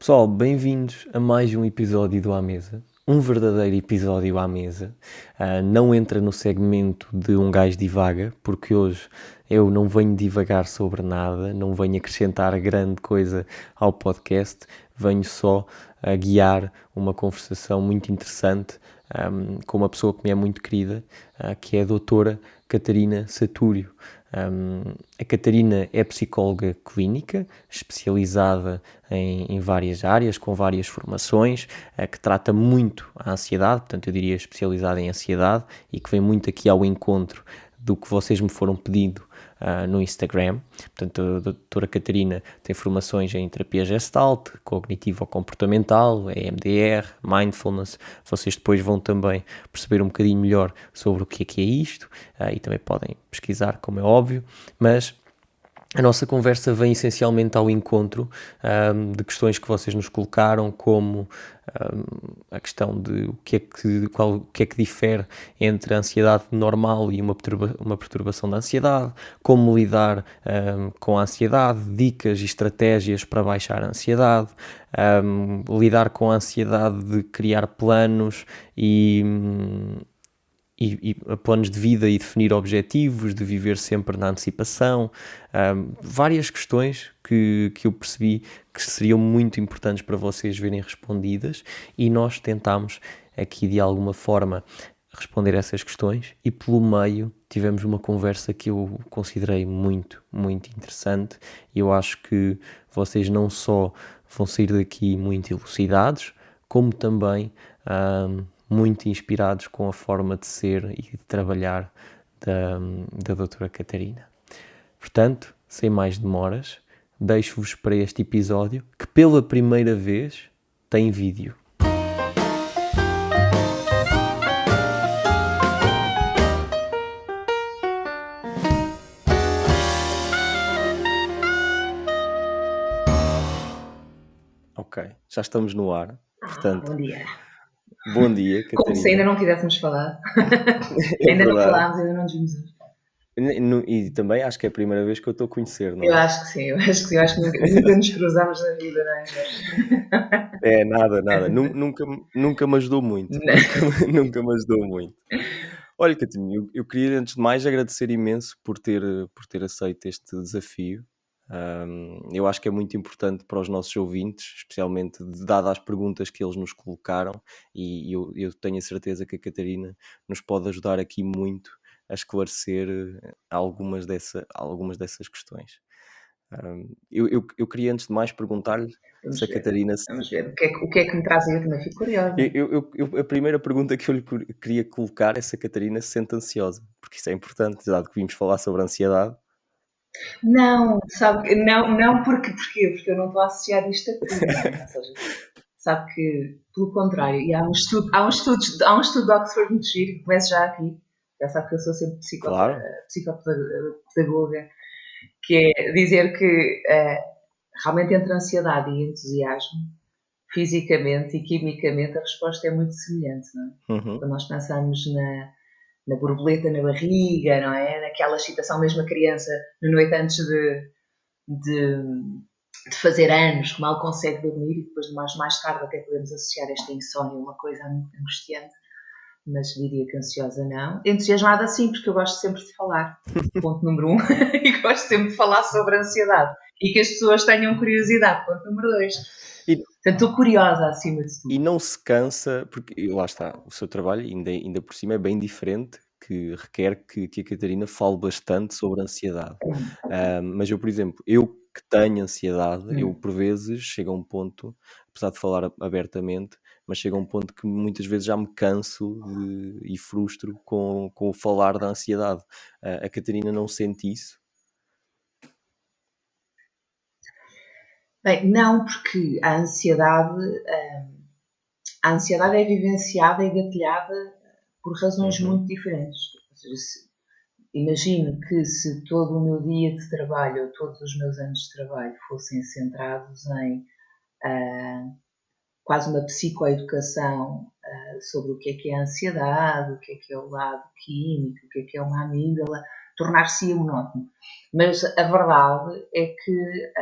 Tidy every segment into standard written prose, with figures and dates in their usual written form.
Pessoal, bem-vindos a mais um episódio do À Mesa. Um verdadeiro episódio à mesa. Não entra no segmento de um gajo divaga, porque hoje eu não venho divagar sobre nada, não venho acrescentar grande coisa ao podcast, venho só a guiar uma conversação muito interessante com uma pessoa que me é muito querida, que é a doutora Catarina Satúrio. A Catarina é psicóloga clínica, especializada em várias áreas, com várias formações, que trata muito a ansiedade, portanto eu diria especializada em ansiedade, e que vem muito aqui ao encontro do que vocês me foram pedindo no Instagram. Portanto, a doutora Catarina tem formações em terapia Gestalt, cognitivo-comportamental, EMDR, Mindfulness. Vocês depois vão também perceber um bocadinho melhor sobre o que é isto e também podem pesquisar, como é óbvio, mas a nossa conversa vem essencialmente ao encontro de questões que vocês nos colocaram, como a questão de o que é que difere entre a ansiedade normal e uma perturbação da ansiedade, como lidar com a ansiedade, dicas e estratégias para baixar a ansiedade, lidar com a ansiedade de criar planos e planos de vida e definir objetivos, de viver sempre na antecipação, várias questões que eu percebi que seriam muito importantes para vocês verem respondidas, e nós tentámos aqui de alguma forma responder essas questões, e pelo meio tivemos uma conversa que eu considerei muito, muito interessante, e eu acho que vocês não só vão sair daqui muito elucidados, como também muito inspirados com a forma de ser e de trabalhar da doutora Catarina. Portanto, sem mais demoras, deixo-vos para este episódio que pela primeira vez tem vídeo. Ok, já estamos no ar. Portanto, Bom dia. bom dia, Como se ainda Catarina. não tivéssemos falado. É Ainda não verdade. falámos, ainda não nos vimos hoje. E também acho que é a primeira vez que eu estou a conhecer, não Eu é? acho que sim, eu acho que sim. Eu acho que nunca nos cruzámos na vida, não é, Jorge? É, nada. Nunca me ajudou muito. Nunca me ajudou muito. Olha, Catinho, eu queria antes de mais agradecer imenso por ter aceito este desafio. Eu acho que é muito importante para os nossos ouvintes, especialmente dadas as perguntas que eles nos colocaram, e eu tenho a certeza que a Catarina nos pode ajudar aqui muito a esclarecer algumas dessas questões. Eu queria antes de mais perguntar-lhe se Vamos a ver. Catarina. Vamos ver. O que é que me traz aí? Eu também fico curiosa. A primeira pergunta que eu lhe queria colocar é se a Catarina se sente ansiosa, porque isso é importante, dado que vimos falar sobre ansiedade. Não, sabe, não porque eu não estou a associar isto a tudo, não é? Ou seja, sabe que, pelo contrário, e há um estudo de Oxford muito giro, que começo já aqui, já sabe que eu sou sempre Claro, psicopedagoga, que é dizer que realmente entre ansiedade e entusiasmo, fisicamente e quimicamente, a resposta é muito semelhante, não é? uhum, Quando nós pensamos na borboleta na barriga, não é? Naquela excitação, mesmo a criança, na noite antes de, de fazer anos, que mal consegue dormir, e depois mais tarde até podemos associar esta insónia a uma coisa muito angustiante, mas diria que ansiosa não. Entusiasmada sim, porque eu gosto sempre de falar. Ponto número 1. E gosto sempre de falar sobre a ansiedade. E que as pessoas tenham curiosidade. Ponto número 2. e, Portanto, estou curiosa acima de tudo. e não se cansa, porque e lá está, o seu trabalho ainda por cima é bem diferente, que requer que a Catarina fale bastante sobre ansiedade. Mas eu, por exemplo, eu que tenho ansiedade, eu por vezes chego a um ponto, apesar de falar abertamente, mas chega a um ponto que muitas vezes já me canso e frustro com o falar da ansiedade. A Catarina não sente isso? Bem, não, porque a ansiedade é vivenciada e gatilhada por razões Uhum, muito diferentes. Ou seja, imagino que se todo o meu dia de trabalho ou todos os meus anos de trabalho fossem centrados em ah, quase uma psicoeducação sobre o que é a ansiedade, o que é o lado químico, o que é uma amígdala, tornar-se monótono. Mas a verdade é que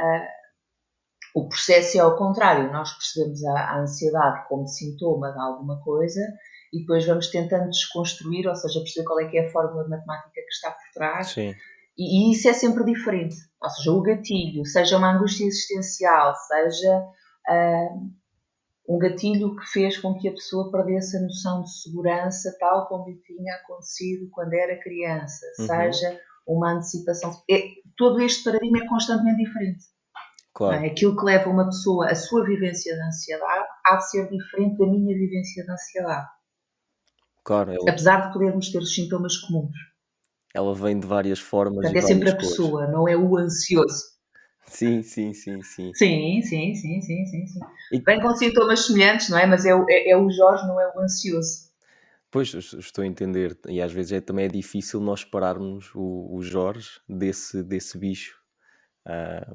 O processo é ao contrário, nós percebemos a ansiedade como sintoma de alguma coisa e depois vamos tentando desconstruir, ou seja, perceber qual é que é a fórmula matemática que está por trás, Sim. e isso é sempre diferente. Ou seja, o gatilho, seja uma angústia existencial, seja um gatilho que fez com que a pessoa perdesse a noção de segurança, tal como lhe tinha acontecido quando era criança, seja uma antecipação. Todo este paradigma é constantemente diferente. Claro. Aquilo que leva uma pessoa, a sua vivência de ansiedade, há de ser diferente da minha vivência de ansiedade. Claro, Apesar de podermos ter os sintomas comuns. ela vem de várias formas e Portanto, é sempre várias a cores. pessoa, não é o ansioso. Sim, sim, sim, sim. Sim. Vem com sintomas semelhantes, não é? Mas é o Jorge, não é o ansioso. Pois, estou a entender. E às vezes também é difícil nós separarmos o Jorge desse bicho, ah,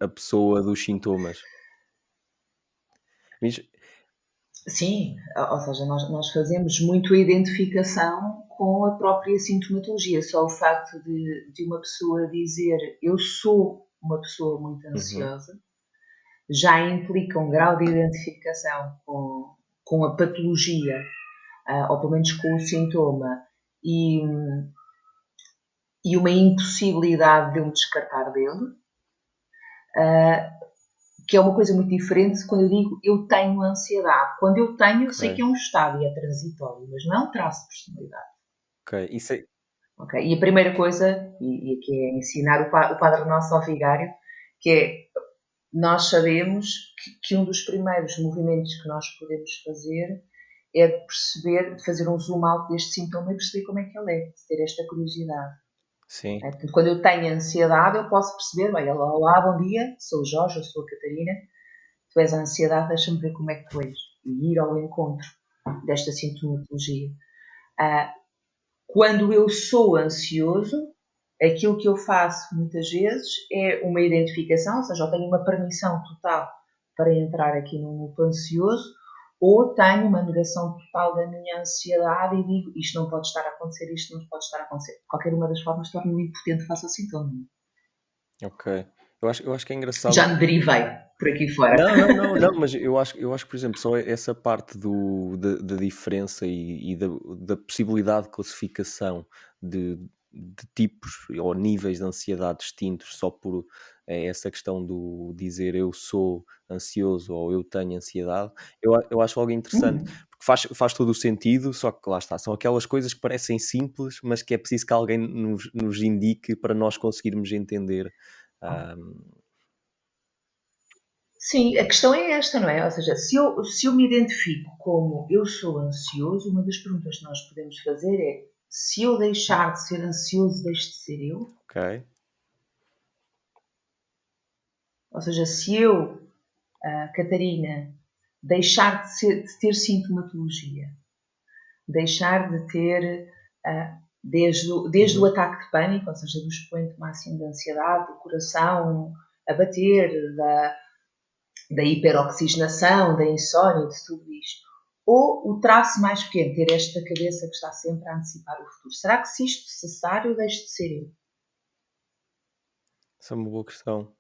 a pessoa dos sintomas. Mas, Sim, ou seja, nós fazemos muito a identificação com a própria sintomatologia. Só o facto de uma pessoa dizer eu sou uma pessoa muito ansiosa já implica um grau de identificação com a patologia, ou pelo menos com o sintoma, e uma impossibilidade de eu me descartar dele, que é uma coisa muito diferente quando eu digo eu tenho ansiedade. Quando eu tenho, eu sei que é um estado e é transitório, mas não é um traço de personalidade. ok, isso é. Okay? E a primeira coisa, e aqui é ensinar o Padre Nosso ao Vigário, que é, nós sabemos que um dos primeiros movimentos que nós podemos fazer é de perceber, de fazer um zoom out deste sintoma e perceber como é que ele é, de ter esta curiosidade. Sim, Portanto, quando eu tenho ansiedade, eu posso perceber, bem, olá, bom dia, sou o Jorge, eu sou a Catarina, tu és a ansiedade, deixa-me ver como é que tu és. E ir ao encontro desta sintomatologia. Quando eu sou ansioso, aquilo que eu faço muitas vezes é uma identificação, ou seja, eu tenho uma permissão total para entrar aqui num loop ansioso, ou tenho uma negação total da minha ansiedade e digo isto não pode estar a acontecer, isto não pode estar a acontecer. Qualquer uma das formas torna-me impotente face ao sintoma. ok. Eu acho que é engraçado. Já me derivei por aqui fora. Não, não, não, não, mas eu acho que, por exemplo, só essa parte da diferença e da possibilidade de classificação de tipos ou níveis de ansiedade distintos só por essa questão do dizer eu sou ansioso ou eu tenho ansiedade, eu acho algo interessante, porque faz todo o sentido, só que lá está, são aquelas coisas que parecem simples, mas que é preciso que alguém nos indique para nós conseguirmos entender. ah, Sim, a questão é esta, não é? Ou seja, se eu me identifico como eu sou ansioso, uma das perguntas que nós podemos fazer é se eu deixar de ser ansioso, deixo de ser eu? ok, Ou seja, se eu, Catarina, deixar de ter sintomatologia, deixar de ter, desde o ataque de pânico, ou seja, do expoente máximo de ansiedade, do coração a bater, da hiperoxigenação, da insónia, de tudo isto. Ou o traço mais pequeno, ter esta cabeça que está sempre a antecipar o futuro. Será que se isto cessar, eu deixo de ser eu? essa é uma boa questão.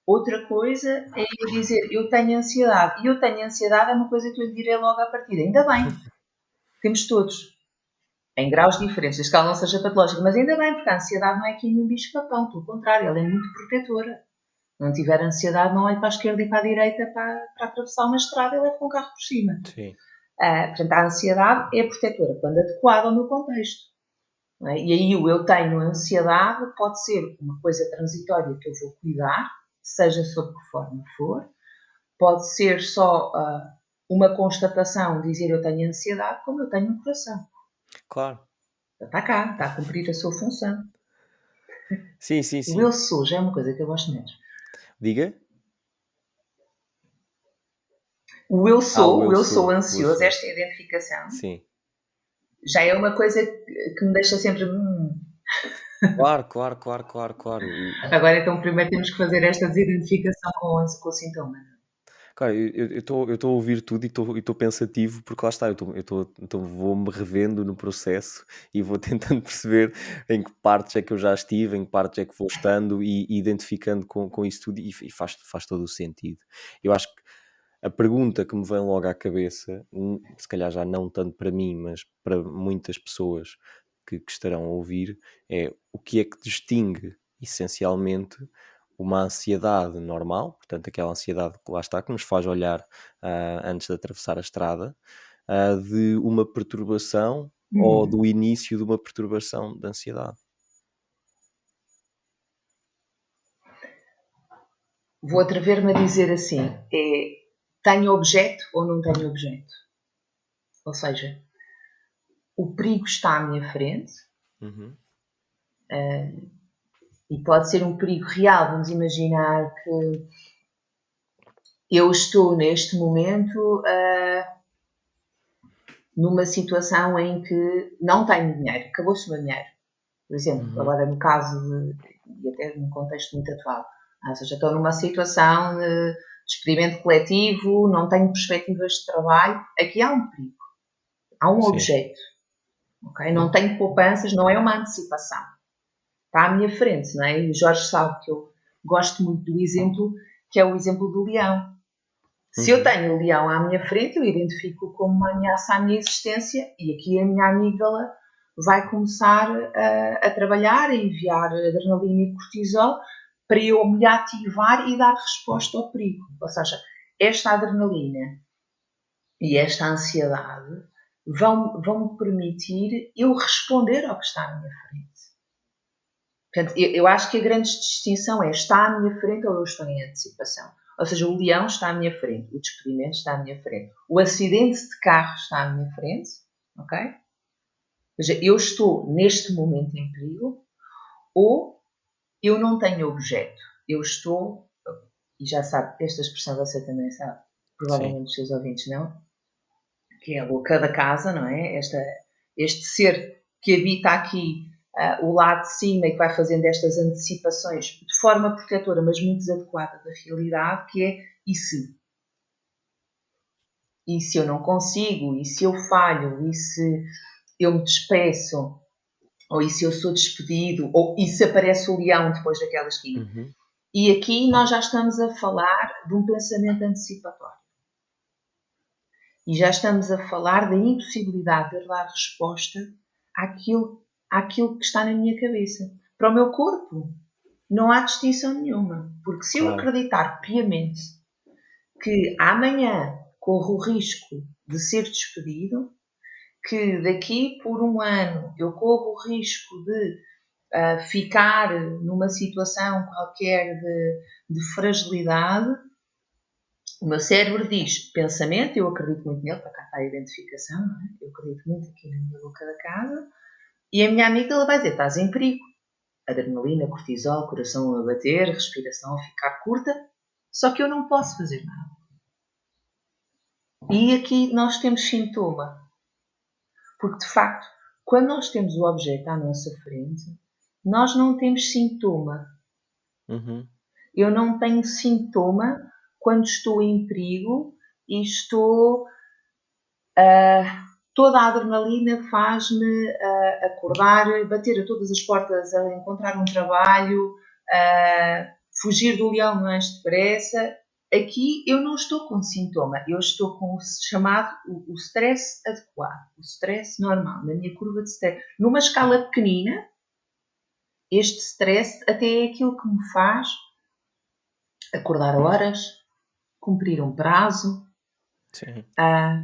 Outra coisa é eu dizer, eu tenho ansiedade. E eu tenho ansiedade é uma coisa que eu lhe direi logo à partida. Ainda bem, temos todos. Em graus diferentes, desde que ela não seja patológica. Mas ainda bem, porque a ansiedade não é aqui nenhum bicho-papão. Pelo contrário, ela é muito protetora. Não tiver ansiedade, não olhe para a esquerda e para a direita para atravessar uma estrada e leve com o carro por cima. Sim, Portanto, a ansiedade é protetora, quando adequada ao meu contexto. Não é? E aí o eu tenho ansiedade pode ser uma coisa transitória que eu vou cuidar, seja sob que forma for. Pode ser só uma constatação, dizer eu tenho ansiedade, como eu tenho um coração. claro. Está cá, está a cumprir a sua função. Sim, sim, O sim. eu sou já é uma coisa que eu gosto menos. Diga? O eu O sou, o eu eu sou sou, o eu ansioso, sou. esta identificação, Sim. já é uma coisa que me deixa sempre. Claro, claro, claro, claro, claro. Agora então primeiro temos que fazer esta desidentificação com o sintoma. Cara, eu estou a ouvir tudo e estou pensativo, porque lá está, vou-me revendo no processo e vou tentando perceber em que partes é que eu já estive, em que partes é que vou estando e identificando com isso tudo e faz todo o sentido. Eu acho que a pergunta que me vem logo à cabeça, se calhar já não tanto para mim, mas para muitas pessoas que estarão a ouvir, é o que é que distingue essencialmente uma ansiedade normal, portanto, aquela ansiedade que lá está, que nos faz olhar antes de atravessar a estrada, de uma perturbação ou Uhum. do início de uma perturbação de ansiedade. Vou atrever-me a dizer assim: tenho objeto ou não tenho objeto? Ou seja, o perigo está à minha frente, Uhum. e pode ser um perigo real. Vamos imaginar que eu estou neste momento numa situação em que não tenho dinheiro, acabou-se o meu dinheiro. Por exemplo, Uhum. agora no caso e até num contexto muito atual, ou seja, estou numa situação de experimento coletivo, não tenho perspectivas de trabalho, aqui há um perigo, há um Sim. objeto, ok? Não tenho poupanças, não é uma antecipação, está à minha frente, não é? E o Jorge sabe que eu gosto muito do exemplo, que é o exemplo do leão. Se eu Uhum. tenho o leão à minha frente, eu identifico como uma ameaça à minha existência e aqui a minha amígdala vai começar a trabalhar, a enviar adrenalina e cortisol para eu me ativar e dar resposta ao perigo. Ou seja, esta adrenalina e esta ansiedade vão me permitir eu responder ao que está à minha frente. Portanto, eu acho que a grande distinção é: está à minha frente ou eu estou em antecipação. Ou seja, o leão está à minha frente, o despedimento está à minha frente, o acidente de carro está à minha frente, ok? Ou seja, eu estou neste momento em perigo, ou eu não tenho objeto. Eu estou, e já sabe, esta expressão você também sabe, Sim. provavelmente os seus ouvintes não, que é a louca da casa, não é? Este ser que habita aqui o lado de cima e que vai fazendo estas antecipações de forma protetora, mas muito desadequada da realidade, que é: e se? E se eu não consigo? E se eu falho? E se eu me despeço? Ou e se eu sou despedido? Ou e se aparece o leão depois daquela esquina? Uhum. E aqui nós já estamos a falar de um pensamento antecipatório. E já estamos a falar da impossibilidade de dar resposta àquilo que está na minha cabeça. Para o meu corpo, não há distinção nenhuma. Porque se eu Claro. acreditar piamente que amanhã corro o risco de ser despedido, que daqui por um ano eu corro o risco de ficar numa situação qualquer de fragilidade, o meu cérebro diz pensamento, eu acredito muito nele, para cá está a identificação, não é? Eu acredito muito aqui na minha boca da casa, e a minha amiga ela vai dizer: estás em perigo. Adrenalina, cortisol, coração a bater, respiração a ficar curta, só que eu não posso fazer nada. E aqui nós temos sintoma, porque de facto, quando nós temos o objeto à nossa frente, nós não temos sintoma. Uhum. Eu não tenho sintoma quando estou em perigo e estou. Toda a adrenalina faz-me acordar, bater a todas as portas, a encontrar um trabalho, fugir do leão mais depressa. Aqui eu não estou com sintoma, eu estou com o chamado o stress adequado, o stress normal, na minha curva de stress. Numa escala pequenina, este stress até é aquilo que me faz acordar horas, cumprir um prazo, Sim.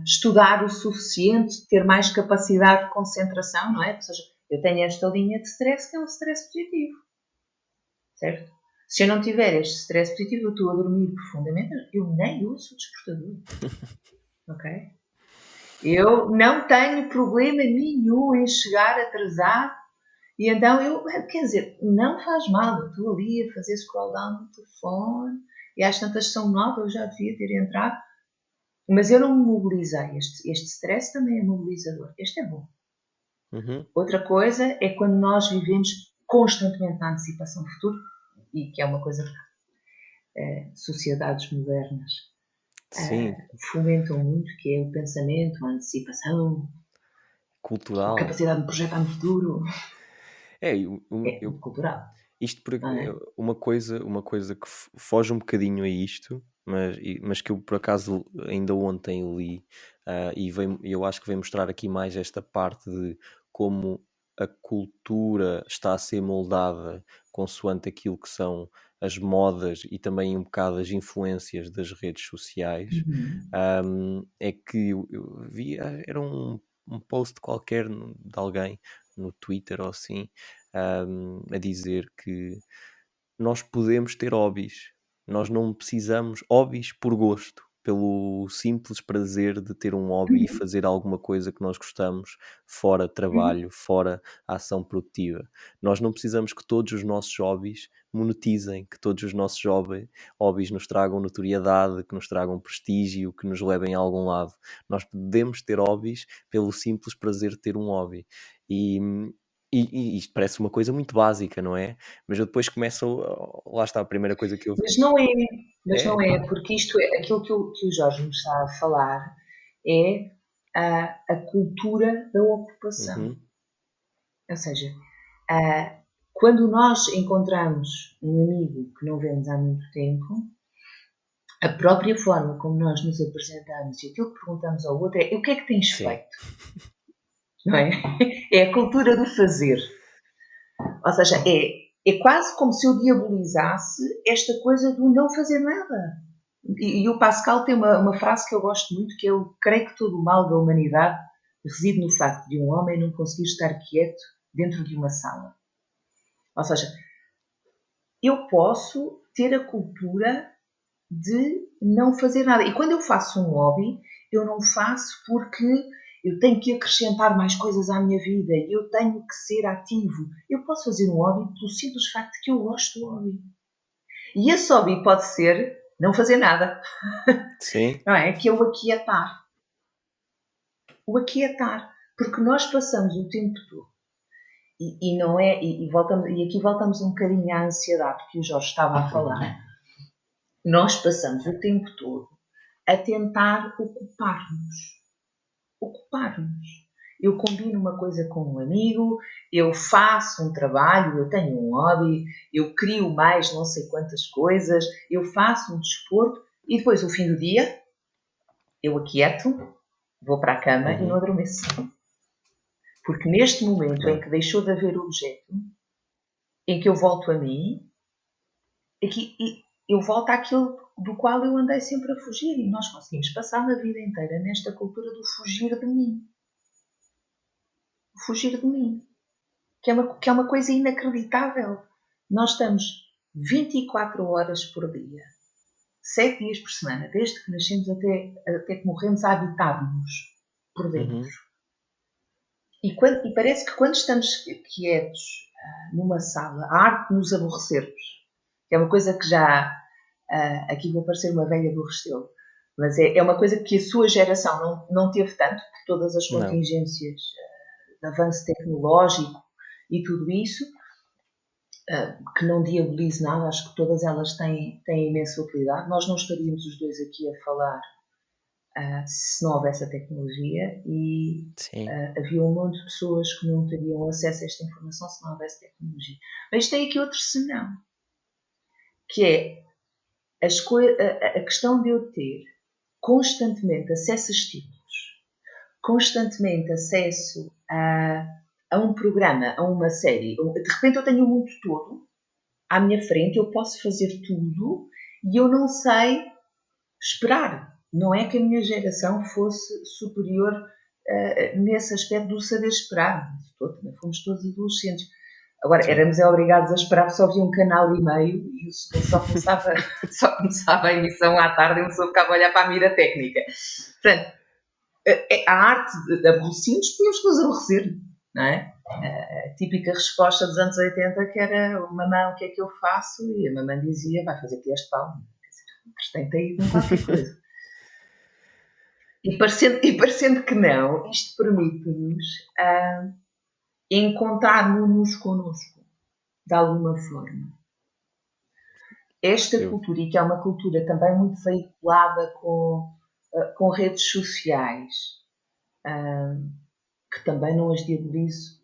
estudar o suficiente, ter mais capacidade de concentração, não é? Ou seja, eu tenho esta linha de stress que é um stress positivo, certo? Se eu não tiver este stress positivo, eu estou a dormir profundamente, eu nem ouço o despertador, ok? Eu não tenho problema nenhum em chegar atrasado e então quer dizer, não faz mal, eu estou ali a fazer scroll down no telefone e às tantas são 9, eu já devia ter entrado, mas eu não me mobilizei. Este stress também é mobilizador. Este é bom. Uhum. Outra coisa é quando nós vivemos constantemente na antecipação do futuro, e que é uma coisa que sociedades modernas Sim, fomentam muito, que é o pensamento, a antecipação, a cultural. capacidade de projetar no futuro. É, É muito cultural, isto não é? uma coisa que foge um bocadinho a isto, mas que eu por acaso ainda ontem li, eu acho que vem mostrar aqui mais esta parte de como a cultura está a ser moldada consoante aquilo que são as modas e também um bocado as influências das redes sociais. Uhum. É que eu vi, era um post qualquer de alguém no Twitter ou assim, a dizer que nós podemos ter hobbies, nós não precisamos hobbies por gosto, pelo simples prazer de ter um hobby e Uhum. fazer alguma coisa que nós gostamos fora Uhum. trabalho, fora a ação produtiva. Nós não precisamos que todos os nossos hobbies monetizem, que todos os nossos hobbies nos tragam notoriedade, que nos tragam prestígio, que nos levem a algum lado. Nós podemos ter hobbies pelo simples prazer de ter um hobby. E, e isto parece uma coisa muito básica, não é? Mas eu depois começo. Lá está a primeira coisa que eu. Mas não é, mas É. não é, porque isto é aquilo que o Jorge me está a falar é a cultura da ocupação. Uhum. Ou seja, ah, quando nós encontramos um amigo que não vemos há muito tempo, a própria forma como nós nos apresentamos e aquilo que perguntamos ao outro é o que é que tens Sim. feito? Não é? É a cultura do fazer. Ou seja, é quase como se eu diabolizasse esta coisa do não fazer nada. E o Pascal tem uma frase que eu gosto muito, que é: eu creio que todo o mal da humanidade reside no facto de um homem não conseguir estar quieto dentro de uma sala. Ou seja, eu posso ter a cultura de não fazer nada. E quando eu faço um hobby, eu não faço porque eu tenho que acrescentar mais coisas à minha vida e eu tenho que ser ativo. Eu posso fazer um hobby pelo simples facto de que eu gosto do hobby. E esse hobby pode ser não fazer nada, Sim. não é? Que é o aquietar. O aquietar. Porque nós passamos o tempo todo. E não é. E aqui voltamos um bocadinho à ansiedade que o Jorge estava a Uhum. falar. Nós passamos o tempo todo a tentar ocupar-nos. Ocupar-nos. Eu combino uma coisa com um amigo, eu faço um trabalho, eu tenho um hobby, eu crio mais não sei quantas coisas, eu faço um desporto e depois, no fim do dia, eu aquieto, vou para a cama e não Uhum. adormeço. Porque neste momento em Claro. que deixou de haver objeto, em que eu volto a mim, aqui, eu volto àquilo do qual eu andei sempre a fugir e nós conseguimos passar a vida inteira nesta cultura do fugir de mim. Fugir de mim. Que é uma coisa inacreditável. Nós estamos 24 horas por dia, 7 dias por semana, desde que nascemos até que morremos, a habitar-nos por dentro. Uhum. E parece que quando estamos quietos numa sala, a arte de nos aborrecermos, que é uma coisa que já. Aqui vou parecer uma velha do Restelo, mas é uma coisa que a sua geração não teve tanto, por todas as Não. contingências de avanço tecnológico e tudo isso, que não diabolize nada, acho que todas elas têm imensa utilidade. Nós não estaríamos os dois aqui a falar se não houvesse a tecnologia e Sim. havia um monte de pessoas que não teriam acesso a esta informação se não houvesse tecnologia. Mas tem aqui outro senão, que é a questão de eu ter constantemente acesso a estímulos, constantemente acesso a um programa, a uma série. De repente eu tenho o mundo todo à minha frente, eu posso fazer tudo e eu não sei esperar. Não é que a minha geração fosse superior nesse aspecto do saber esperar. Também fomos todos adolescentes. Agora, Sim. éramos obrigados a esperar, porque só havia um canal e meio e só começava a emissão à tarde e uma pessoa ficava a olhar para a mira técnica. Portanto, a arte de aborrecer-nos, podíamos nos aborrecer, não é? A típica resposta dos anos 80 que era: mamãe, o que é que eu faço? E a mamãe dizia: vai fazer este pão. Entretém-te aí com qualquer coisa. E parecendo que não, isto permite-nos encontrarmos-nos connosco, de alguma forma. esta percebo. cultura, e que é uma cultura também muito veiculada com redes sociais, que também não as diabolizo,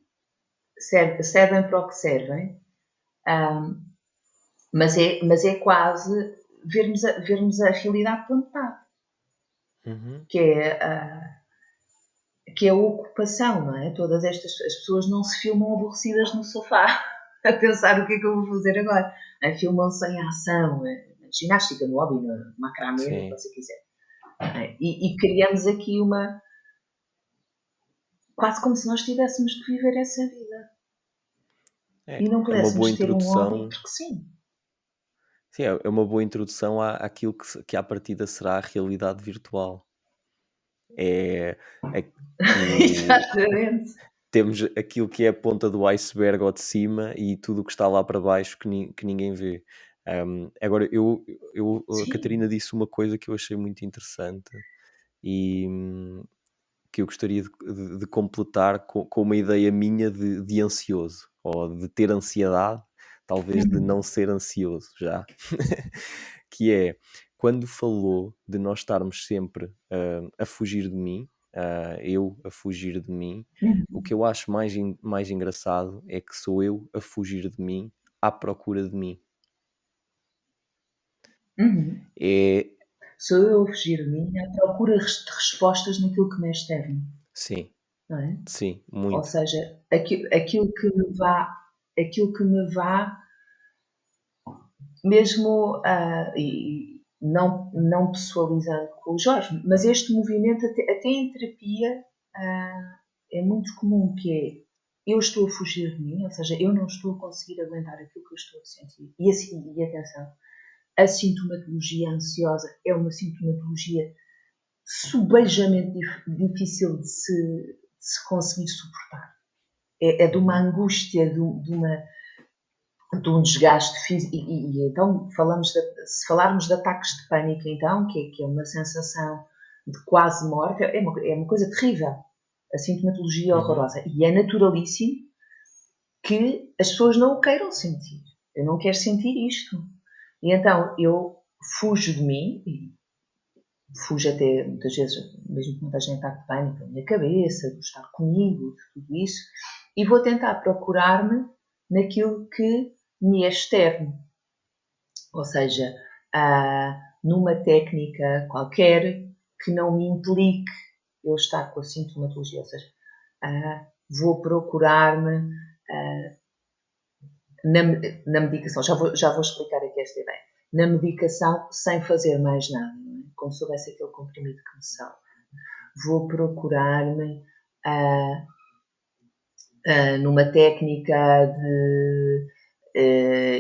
servem para o que servem, mas é quase vermos a realidade pela metade, Uhum. que é a ocupação, não é? Todas estas as pessoas não se filmam aborrecidas no sofá a pensar o que é que eu vou fazer agora. Filmam-se em ação, na ginástica, no hobby, no macramê, no que Sim. você quiser. E criamos aqui quase como se nós tivéssemos que viver essa vida É, e não é uma boa pudéssemos ter um hobby introdução. porque sim. Sim, é uma boa introdução àquilo que à partida será a realidade virtual. É, é Exatamente. temos aquilo que é a ponta do iceberg ao de cima e tudo o que está lá para baixo que ninguém vê. Agora, a Sim. Catarina disse uma coisa que eu achei muito interessante e que eu gostaria de completar com uma ideia minha de ansioso, ou de ter ansiedade, talvez de não ser ansioso já. Que é, quando falou de nós estarmos sempre a fugir de mim, eu a fugir de mim, o que eu acho mais engraçado é que sou eu a fugir de mim à procura de mim. Uhum. É, Sou eu a fugir de mim à procura de respostas naquilo que me é externo, sim, não é? sim, Ou muito. seja, aquilo que me vá mesmo, e não pessoalizando com o Jorge, mas este movimento até em terapia, é muito comum, que é eu estou a fugir de mim, ou seja, eu não estou a conseguir aguentar aquilo que eu estou a sentir. E assim, e atenção, a sintomatologia ansiosa é uma sintomatologia subejamente difícil de se conseguir suportar. É de uma angústia, de um desgaste físico. E então, se falarmos de ataques de pânico, então, que é uma sensação de quase morte, é uma coisa terrível. A sintomatologia é Uhum. horrorosa. E é naturalíssimo que as pessoas não o queiram sentir. Eu não quero sentir isto. E então eu fujo de mim, e fujo até muitas vezes, mesmo que muita gente ataque de pânico, da minha cabeça, de estar comigo, de tudo isso, e vou tentar procurar-me naquilo que me é externo. Ou seja, numa técnica qualquer que não me implique eu estar com a sintomatologia. Ou seja, vou procurar-me na, na medicação. Já vou explicar aqui esta ideia. Na medicação, sem fazer mais nada, não é? Como se houvesse aquele comprimido que me salva. Vou procurar-me numa técnica de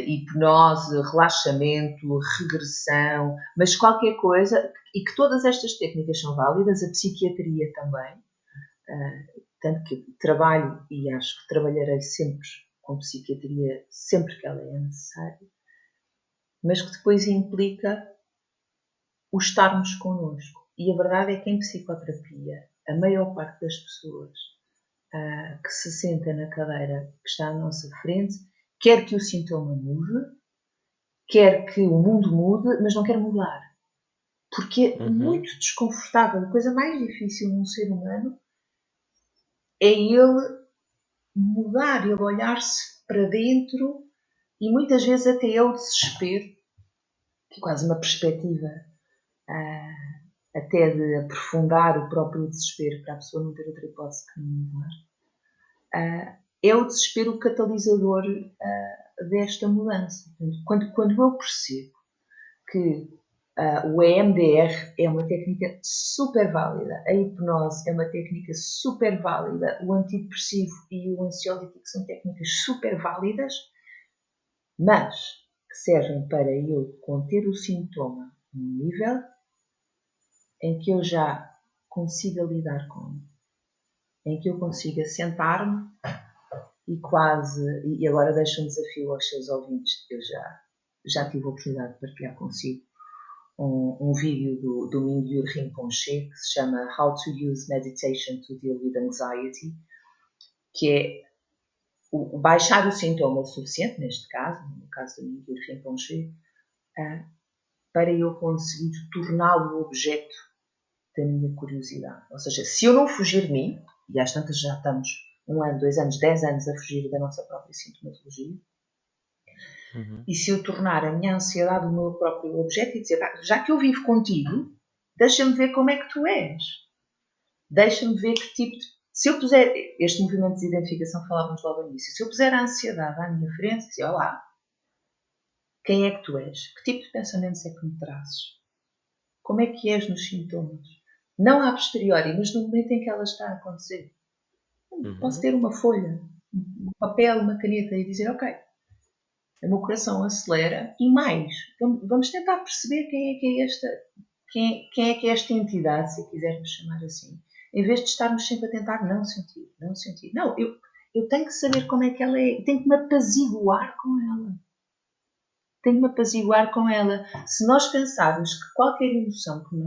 hipnose, relaxamento, regressão, mas qualquer coisa, e que todas estas técnicas são válidas, a psiquiatria também, tanto que trabalho e acho que trabalharei sempre com psiquiatria, sempre que ela é necessária, mas que depois implica o estarmos connosco. E a verdade é que em psicoterapia, a maior parte das pessoas que se senta na cadeira que está à nossa frente quer que o sintoma mude, quer que o mundo mude, mas não quer mudar. Porque é Uhum. muito desconfortável. A coisa mais difícil num ser humano é ele mudar, ele olhar-se para dentro e muitas vezes até é o desespero, que é quase uma perspectiva até de aprofundar o próprio desespero para a pessoa não ter outra hipótese que não mudar. É o desespero o catalisador desta mudança. Quando eu percebo que o EMDR é uma técnica super válida, a hipnose é uma técnica super válida, o antidepressivo e o ansiolítico são técnicas super válidas, mas que servem para eu conter o sintoma num nível em que eu já consiga lidar com ele, em que eu consiga sentar-me e quase, e agora deixo um desafio aos seus ouvintes, eu já tive a oportunidade de partilhar consigo um vídeo do Mingyur Rinpoche que se chama How to Use Meditation to Deal with Anxiety, que é baixar o sintoma o suficiente, neste caso, no caso do Mingyur Rinpoche, para eu conseguir torná-lo objeto da minha curiosidade. Ou seja, se eu não fugir de mim, e às tantas já estamos 1 ano, 2 anos, 10 anos a fugir da nossa própria sintomatologia, e se eu tornar a minha ansiedade o meu próprio objeto e dizer, já que eu vivo contigo, deixa-me ver como é que tu és. Deixa-me ver que tipo de... Se eu puser este movimento de identificação, falávamos logo no início, se eu puser a ansiedade à minha frente, dizer, olá, quem é que tu és? Que tipo de pensamentos é que me trazes? Como é que és nos sintomas? Não a posteriori, mas no momento em que ela está a acontecer. Posso ter uma folha, um papel, uma caneta e dizer, ok, o meu coração acelera e mais. Vamos tentar perceber quem é que é esta entidade, se quisermos chamar assim, em vez de estarmos sempre a tentar não sentir, não sentir. Não, eu tenho que saber como é que ela é, tenho que me apaziguar com ela. Tenho que me apaziguar com ela. Se nós pensarmos que qualquer emoção que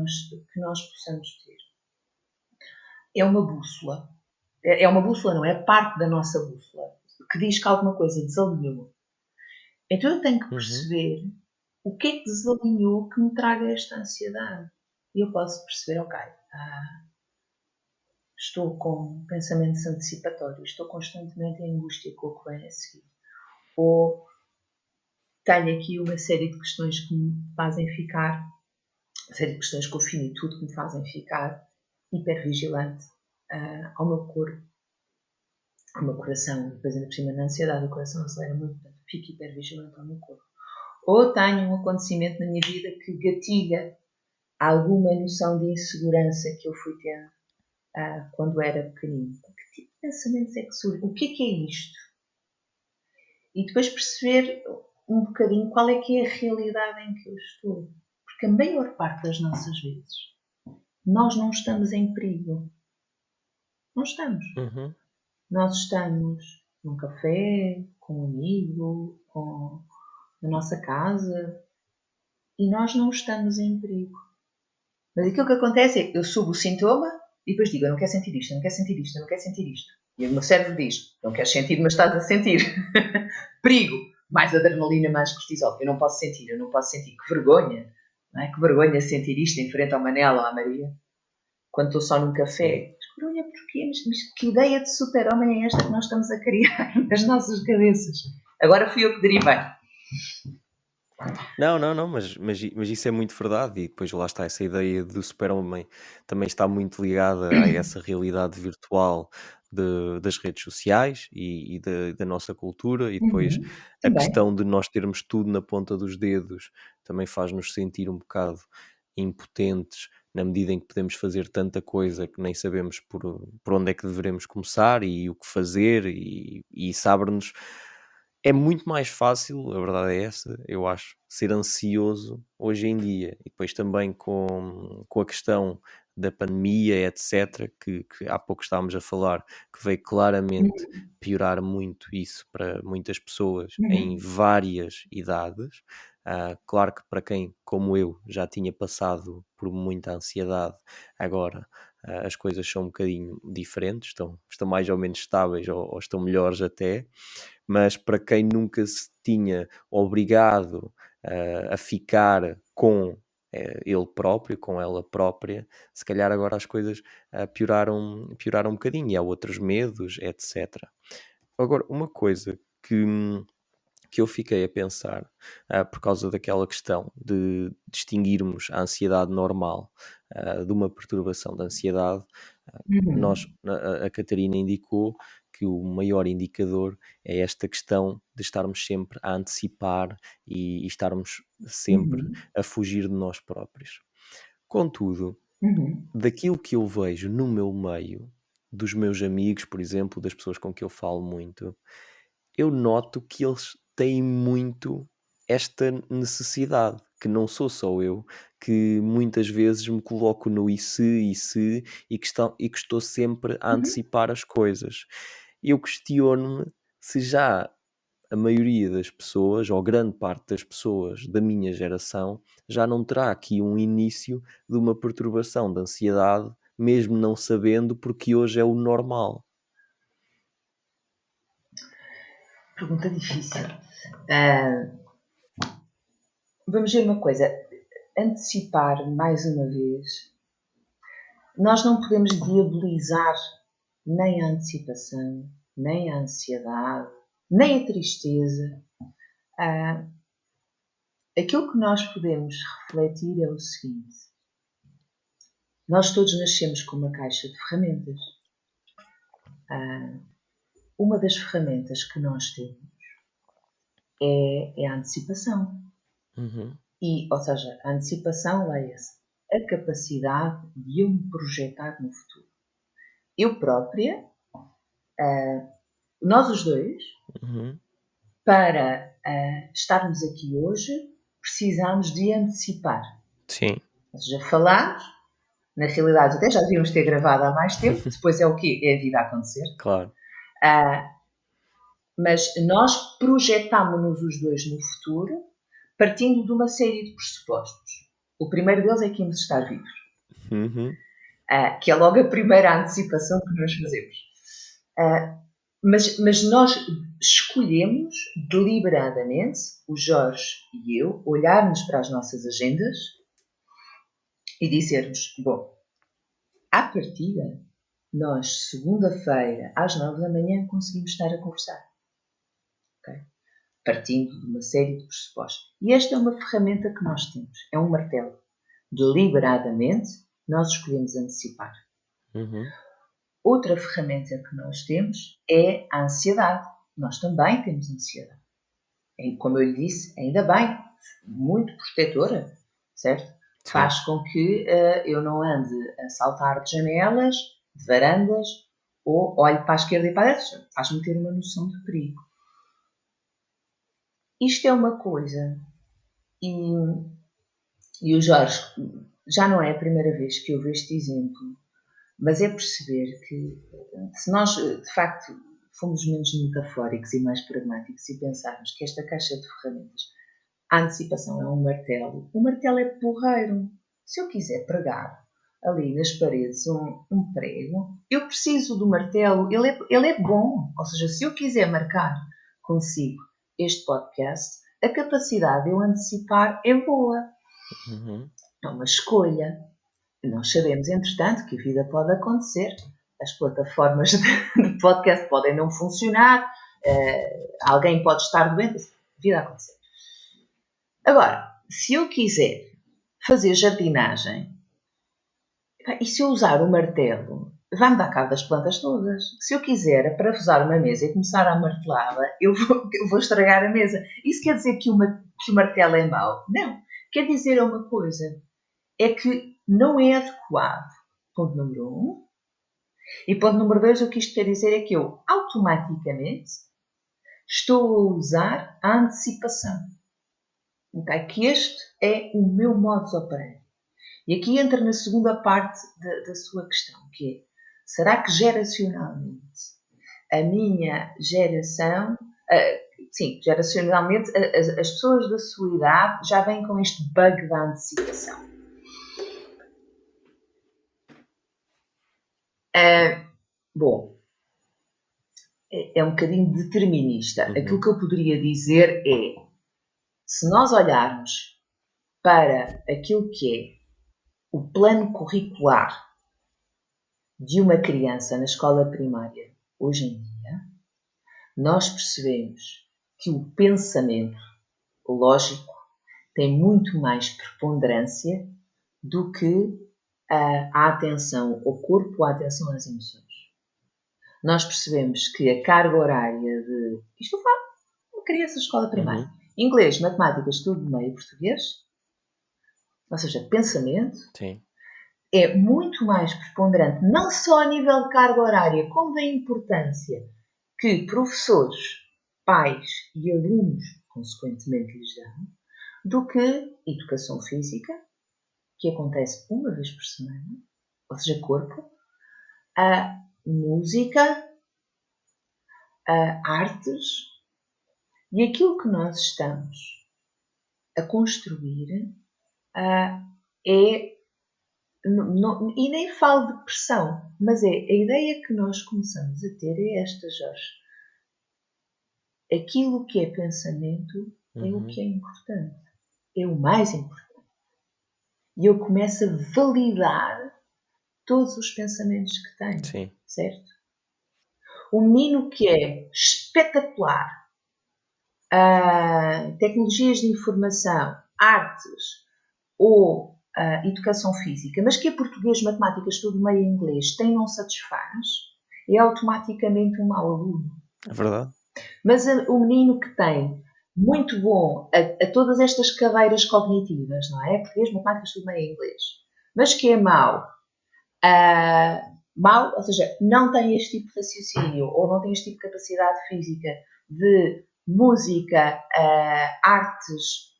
nós possamos ter é uma bússola, é uma bússola, não é parte da nossa bússola, que diz que alguma coisa desalinhou. Então eu tenho que perceber o que é que desalinhou que me traga esta ansiedade. E eu posso perceber, ok, estou com pensamentos antecipatórios, estou constantemente em angústia com o que vem a seguir. Ou tenho aqui uma série de questões que me fazem ficar, uma série de questões com a finitude que me fazem ficar hipervigilante ao meu corpo, ao meu coração. Depois, ainda por cima, na ansiedade, o coração acelera muito, portanto, fico hipervigilante ao meu corpo. Ou tenho um acontecimento na minha vida que gatilha alguma noção de insegurança que eu fui tendo quando era pequenino. Que tipo de pensamentos é que surge? O que é isto? E depois perceber um bocadinho qual é que é a realidade em que eu estou. Porque a maior parte das nossas vezes nós não estamos em perigo. Não estamos. Nós estamos num café, com um amigo, na nossa casa, e nós não estamos em perigo. Mas aquilo que acontece é que eu subo o sintoma e depois digo, eu não quero sentir isto, eu não quero sentir isto, eu não quero sentir isto. E o meu cérebro diz, não queres sentir, mas estás a sentir. Perigo. Mais adrenalina, mais cortisol. Eu não posso sentir, eu não posso sentir. Que vergonha. Não é? Que vergonha sentir isto em frente ao Manela ou à Maria. Quando estou só num café. Mas que vergonha porquê? Mas que ideia de super-homem é esta que nós estamos a criar nas nossas cabeças? Agora fui eu que derivei. Não, mas isso é muito verdade, e depois lá está, essa ideia do super-homem também está muito ligada a essa realidade virtual das redes sociais e da nossa cultura, e depois a Também. questão de nós termos tudo na ponta dos dedos também faz-nos sentir um bocado impotentes, na medida em que podemos fazer tanta coisa que nem sabemos por onde é que devemos começar e o que fazer, e isso abre-nos. É muito mais fácil, a verdade é essa, eu acho, ser ansioso hoje em dia. E depois também com a questão da pandemia, etc., que há pouco estávamos a falar, que veio claramente piorar muito isso para muitas pessoas em várias idades. Claro que para quem, como eu, já tinha passado por muita ansiedade, agora as coisas são um bocadinho diferentes, estão mais ou menos estáveis, ou estão melhores até, mas para quem nunca se tinha obrigado a ficar com ele próprio, com ela própria, se calhar agora as coisas pioraram um bocadinho, e há outros medos, etc. Agora, uma coisa que eu fiquei a pensar, por causa daquela questão de distinguirmos a ansiedade normal de uma perturbação da ansiedade, a Catarina indicou que o maior indicador é esta questão de estarmos sempre a antecipar e estarmos sempre a fugir de nós próprios. Contudo, daquilo que eu vejo no meu meio, dos meus amigos, por exemplo, das pessoas com que eu falo muito, eu noto que eles têm muito esta necessidade, que não sou só eu, que muitas vezes me coloco no e se, e que estou sempre a antecipar as coisas. E eu questiono-me se já a maioria das pessoas, ou grande parte das pessoas da minha geração, já não terá aqui um início de uma perturbação de ansiedade, mesmo não sabendo, porque hoje é o normal. Pergunta difícil. vamos ver uma coisa. Antecipar, mais uma vez, nós não podemos diabolizar nem a antecipação, nem a ansiedade, nem a tristeza. Aquilo que nós podemos refletir é o seguinte: nós todos nascemos com uma caixa de ferramentas. Uma das ferramentas que nós temos é a antecipação. Ou seja, a antecipação, leia-se, a capacidade de eu me projetar no futuro. Eu própria, nós os dois, para estarmos aqui hoje, precisamos de antecipar. Sim. Ou seja, falar, na realidade até já devíamos ter gravado há mais tempo, depois é o quê? É a vida a acontecer. Claro. Mas nós projetámos-nos os dois no futuro, partindo de uma série de pressupostos. O primeiro deles é que íamos estar vivos. Que é logo a primeira antecipação que nós fazemos. Mas nós escolhemos deliberadamente, o Jorge e eu, olharmos para as nossas agendas e dizermos, bom, à partida, nós, segunda-feira, às 9 da manhã, conseguimos estar a conversar. Okay? Partindo de uma série de pressupostos. E esta é uma ferramenta que nós temos. É um martelo. Deliberadamente, nós escolhemos antecipar. Outra ferramenta que nós temos é a ansiedade. Nós também temos ansiedade. Como eu lhe disse, ainda bem, muito protetora, certo? Sim. Faz com que eu não ande a saltar de janelas, de varandas, ou olhe para a esquerda e para a direita. Faz-me ter uma noção de perigo. Isto é uma coisa, e o Jorge, já não é a primeira vez que eu vejo este exemplo, mas é perceber que se nós, de facto, fomos menos metafóricos e mais pragmáticos e pensarmos que esta caixa de ferramentas, a antecipação é um martelo, o martelo é porreiro. Se eu quiser pregar ali nas paredes um prego, eu preciso do martelo, ele é bom. Ou seja, se eu quiser marcar consigo este podcast, a capacidade de eu antecipar é boa. É uma escolha. Nós sabemos, entretanto, que a vida pode acontecer. As plataformas de podcast podem não funcionar, alguém pode estar doente, a vida acontecer. Agora, se eu quiser fazer jardinagem, e se eu usar o martelo, vai-me dar cabo das plantas todas. Se eu quiser parafusar uma mesa e começar a martelá-la, eu vou estragar a mesa. Isso quer dizer que o martelo é mau? Não. Quer dizer uma coisa. É que não é adequado. Ponto número 1. E ponto número 2, o que isto quer dizer é que eu, automaticamente, estou a usar a antecipação. Okay? Que este é o meu modus operandi. E aqui entra na segunda parte da sua questão, que é, será que geracionalmente a minha geração, geracionalmente as pessoas da sua idade já vêm com este bug da antecipação? Bom, é um bocadinho determinista. Aquilo que eu poderia dizer é, se nós olharmos para aquilo que é o plano curricular de uma criança na escola primária hoje em dia, nós percebemos que o pensamento lógico tem muito mais preponderância do que a atenção ao corpo, a atenção às emoções. Nós percebemos que a carga horária de... Isto eu falo, uma criança de escola primária. Inglês, matemáticas, estudo de meio, português. Ou seja, pensamento. Sim. É muito mais preponderante, não só a nível de carga horária, como da importância que professores, pais e alunos, consequentemente, lhes dão, do que educação física, que acontece uma vez por semana, ou seja, corpo, a música, a artes, e aquilo que nós estamos a construir é... e nem falo de pressão, mas é a ideia que nós começamos a ter é esta, Jorge. Aquilo que é pensamento é o que é importante. é o mais importante. E eu começo a validar todos os pensamentos que tenho, Sim. certo? O menino que é espetacular, tecnologias de informação, artes ou educação física, mas que é português, matemáticas, tudo meio em inglês, tem não satisfaz, é automaticamente um mau aluno. É verdade. Mas o menino que tem muito bom a todas estas cadeiras cognitivas, não é? Português, matemáticas, tudo meio em inglês, mas que é mau, mau, ou seja, não tem este tipo de raciocínio ou não tem este tipo de capacidade física de música, artes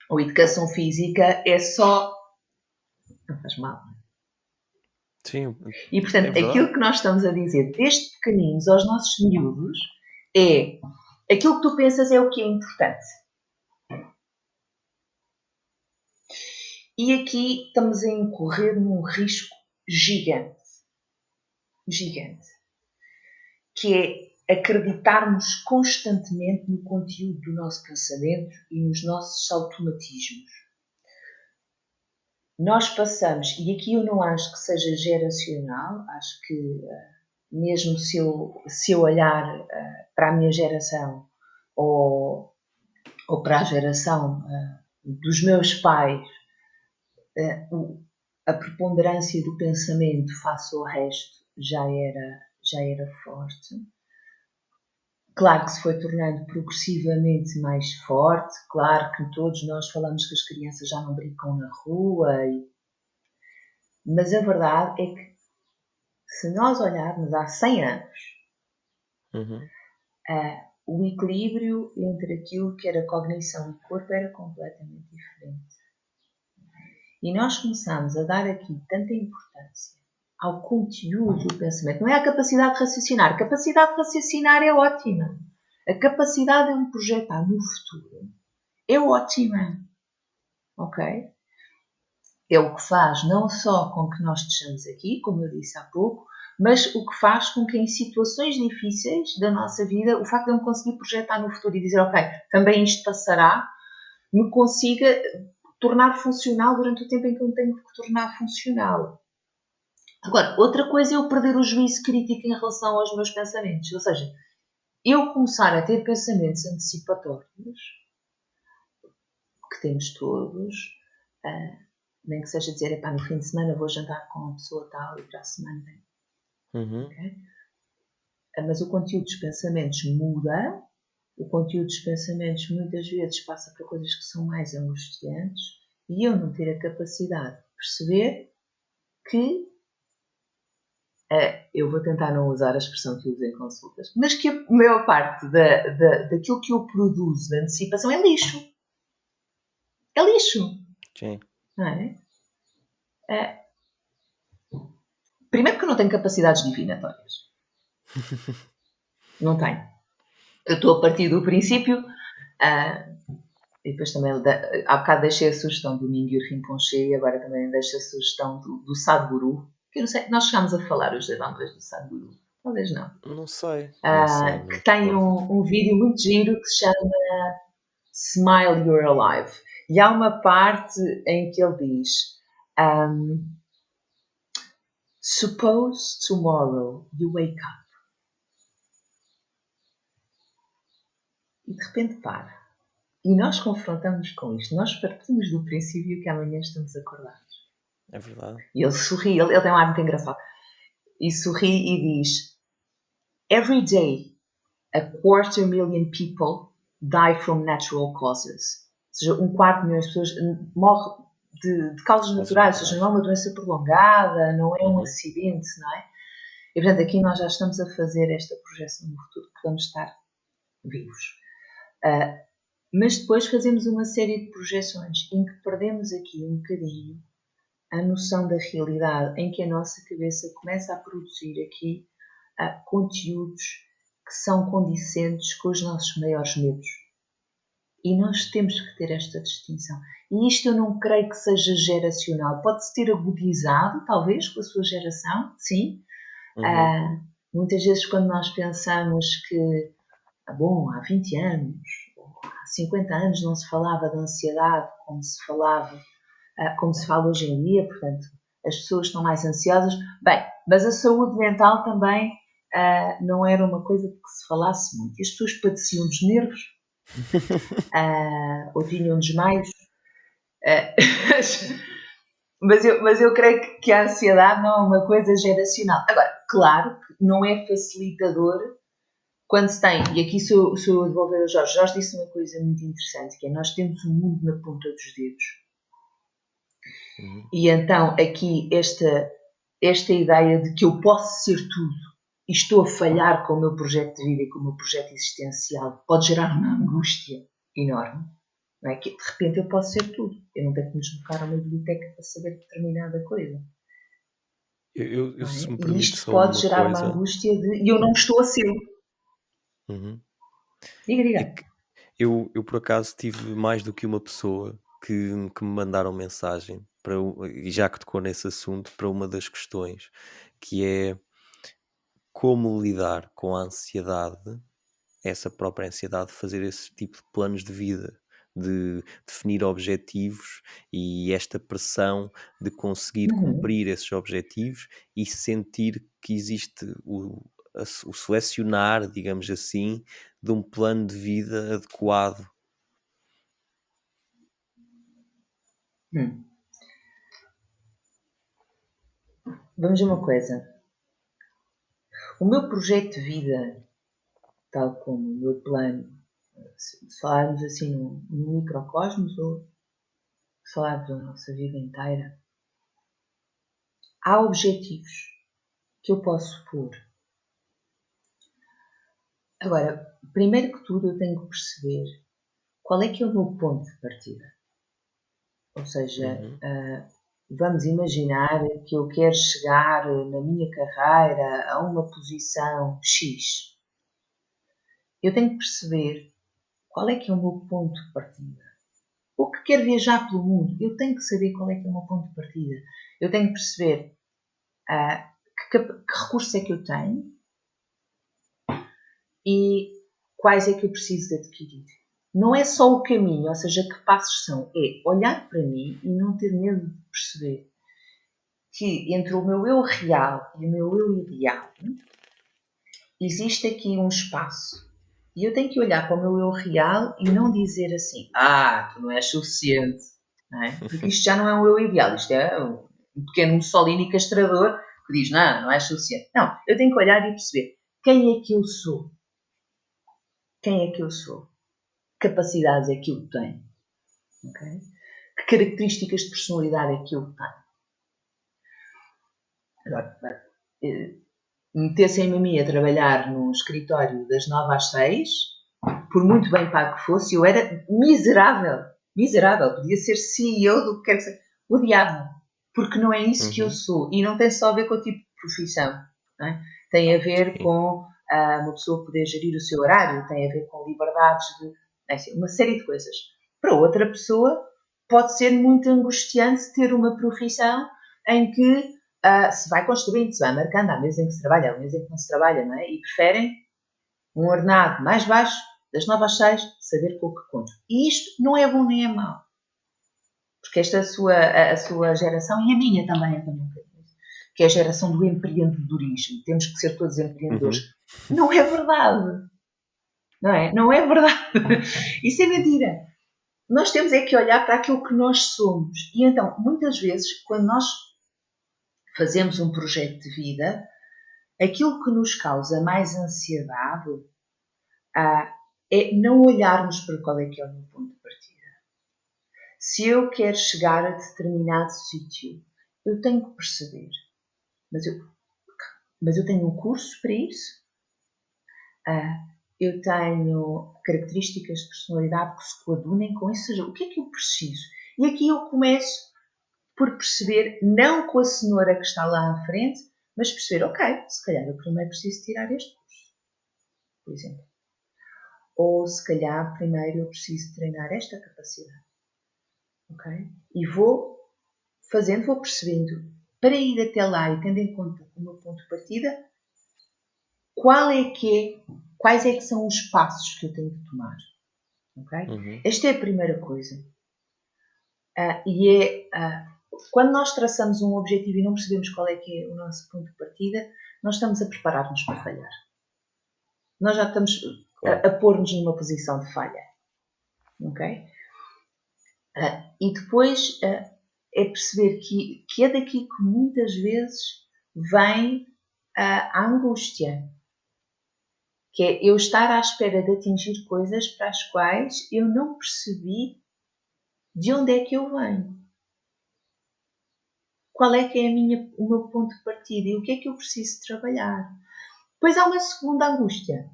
ou educação física, é só. Não faz mal. Sim, E, portanto, é verdade. aquilo que nós estamos a dizer desde pequeninos aos nossos miúdos é aquilo que tu pensas é o que é importante. E aqui estamos a incorrer num risco gigante. Gigante. Que é acreditarmos constantemente no conteúdo do nosso pensamento e nos nossos automatismos. Nós passamos, e aqui eu não acho que seja geracional, acho que mesmo se eu olhar para a minha geração ou para a geração dos meus pais, a preponderância do pensamento face ao resto já era forte. Claro que se foi tornando progressivamente mais forte, claro que todos nós falamos que as crianças já não brincam na rua, mas a verdade é que se nós olharmos há 100 anos, o equilíbrio entre aquilo que era cognição e corpo era completamente diferente. E nós começamos a dar aqui tanta importância ao conteúdo do pensamento. Não é a capacidade de raciocinar. A capacidade de raciocinar é ótima. A capacidade de me projetar no futuro é ótima. Ok? É o que faz não só com que nós estejamos aqui, como eu disse há pouco, mas o que faz com que em situações difíceis da nossa vida, o facto de eu me conseguir projetar no futuro e dizer, ok, também isto passará, me consiga tornar funcional durante o tempo em que eu me tenho que tornar funcional. Agora, outra coisa é eu perder o juízo crítico em relação aos meus pensamentos. Ou seja, eu começar a ter pensamentos antecipatórios, que temos todos, nem que seja dizer, epá, no fim de semana vou jantar com uma pessoa tal e para a semana vem. Okay? Mas o conteúdo dos pensamentos muda, o conteúdo dos pensamentos muitas vezes passa para coisas que são mais angustiantes e eu não ter a capacidade de perceber que eu vou tentar não usar a expressão que uso em consultas, mas que a maior parte daquilo que eu produzo da antecipação é lixo. É lixo. Sim. Não é? Primeiro que eu não tenho capacidades divinatórias. Não tenho. Eu estou a partir do princípio, e depois também, há bocado deixei a sugestão do Mingyur Rinpoche e agora também deixo a sugestão do Sadhguru, que eu não sei, nós chegámos a falar os dois alguma vez do Sadhguru. Talvez não. Não sei. Não sei. Não Que tem um vídeo muito giro que se chama Smile You're Alive. E há uma parte em que ele diz Suppose tomorrow you wake up. E de repente para. E nós confrontamos com isto. Nós partimos do princípio que amanhã estamos acordados. É verdade. E ele sorri, ele tem um ar muito engraçado. E sorri e diz Every day, 250,000 people die from natural causes. Ou seja, 250,000 de pessoas morrem de causas naturais. Ou seja, não é uma doença prolongada, não é um acidente, não é? E, portanto, aqui nós já estamos a fazer esta projeção no futuro que vamos estar vivos. Mas depois fazemos uma série de projeções em que perdemos aqui um bocadinho a noção da realidade, em que a nossa cabeça começa a produzir aqui conteúdos que são condicentes com os nossos maiores medos. E nós temos que ter esta distinção. E isto eu não creio que seja geracional. Pode-se ter agudizado, talvez, com a sua geração, sim. Muitas vezes quando nós pensamos que, há 20 anos, ou há 50 anos não se falava de ansiedade como se falava, como se fala hoje em dia, portanto, as pessoas estão mais ansiosas. Bem, mas a saúde mental também não era uma coisa de que se falasse muito. As pessoas padeciam dos nervos, ou tinham desmaios. Mas eu creio que a ansiedade não é uma coisa geracional. Agora, claro que não é facilitador quando se tem, e aqui se eu devolver ao Jorge, Jorge disse uma coisa muito interessante, que é nós temos o mundo na ponta dos dedos. E então aqui esta ideia de que eu posso ser tudo e estou a falhar com o meu projeto de vida e com o meu projeto existencial pode gerar uma angústia enorme. Não é? Que de repente eu posso ser tudo. Eu não tenho que me deslocar a uma biblioteca para saber determinada coisa. Se me E permite isto só pode uma gerar uma coisa. angústia de eu não estou a ser. Diga, É diga. que eu por acaso tive mais do que uma pessoa que me mandaram mensagem e já que tocou nesse assunto, para uma das questões, que é como lidar com a ansiedade, essa própria ansiedade de fazer esse tipo de planos de vida, de definir objetivos e esta pressão de conseguir cumprir esses objetivos e sentir que existe o selecionar, digamos assim, de um plano de vida adequado. Vamos a uma coisa. O meu projeto de vida, tal como o meu plano, se falarmos assim no microcosmos ou se falarmos da nossa vida inteira, há objetivos que eu posso pôr. Agora, primeiro que tudo, eu tenho que perceber qual é que é o meu ponto de partida. Ou seja, vamos imaginar que eu quero chegar na minha carreira a uma posição X. Eu tenho que perceber qual é que é o meu ponto de partida. Ou que quero viajar pelo mundo, eu tenho que saber qual é que é o meu ponto de partida. Eu tenho que perceber que recursos é que eu tenho e quais é que eu preciso de adquirir. Não é só o caminho, ou seja, que passos são. É olhar para mim e não ter medo de perceber que entre o meu eu real e o meu eu ideal existe aqui um espaço. E eu tenho que olhar para o meu eu real e não dizer assim, tu não és suficiente. Não é? Porque isto já não é um eu ideal, isto é um pequeno Mussolini castrador que diz, não és suficiente. Não, eu tenho que olhar e perceber quem é que eu sou. Quem é que eu sou? Que capacidades é que eu tenho? Okay? Que características de personalidade é que eu tenho? Agora, metessem-me a mim a trabalhar num escritório das 9 às 6, por muito bem pago que fosse, eu era miserável. Miserável. Podia ser CEO do que quer que seja. Odiava. Porque não é isso que eu sou. E não tem só a ver com o tipo de profissão. Não é? Tem a ver com uma pessoa poder gerir o seu horário, tem a ver com liberdades de uma série de coisas. Para outra pessoa, pode ser muito angustiante ter uma profissão em que se vai construindo, se vai marcando, há meses em que se trabalha, há meses em que não se trabalha, não é? E preferem um ordenado mais baixo, das 9 às 6, saber com o que conto. E isto não é bom nem é mau. Porque esta a sua geração, e a minha também, que é a geração do empreendedorismo. Temos que ser todos empreendedores. Não é verdade. Não é? Não é verdade. Isso é mentira. Nós temos é que olhar para aquilo que nós somos. E então, muitas vezes, quando nós fazemos um projeto de vida, aquilo que nos causa mais ansiedade é não olharmos para qual é que é o meu ponto de partida. Se eu quero chegar a determinado sítio, eu tenho que perceber. Mas eu tenho um curso para isso? Eu tenho características de personalidade que se coadunem com isso? Ou seja, o que é que eu preciso? E aqui eu começo por perceber, não com a cenoura que está lá à frente, mas perceber, ok, se calhar eu primeiro preciso tirar este curso, por exemplo. Ou se calhar primeiro eu preciso treinar esta capacidade. Ok? E vou fazendo, vou percebendo, para ir até lá e tendo em conta o meu ponto de partida, quais é que são os passos que eu tenho que tomar. Ok? Esta é a primeira coisa. Quando nós traçamos um objetivo e não percebemos qual é que é o nosso ponto de partida, nós estamos a preparar-nos para falhar. Nós já estamos Claro. a pôr-nos numa posição de falha. Ok? E depois é perceber que é daqui que muitas vezes vem a angústia. Que é eu estar à espera de atingir coisas para as quais eu não percebi de onde é que eu venho. Qual é que é o meu ponto de partida e o que é que eu preciso trabalhar. Depois há uma segunda angústia,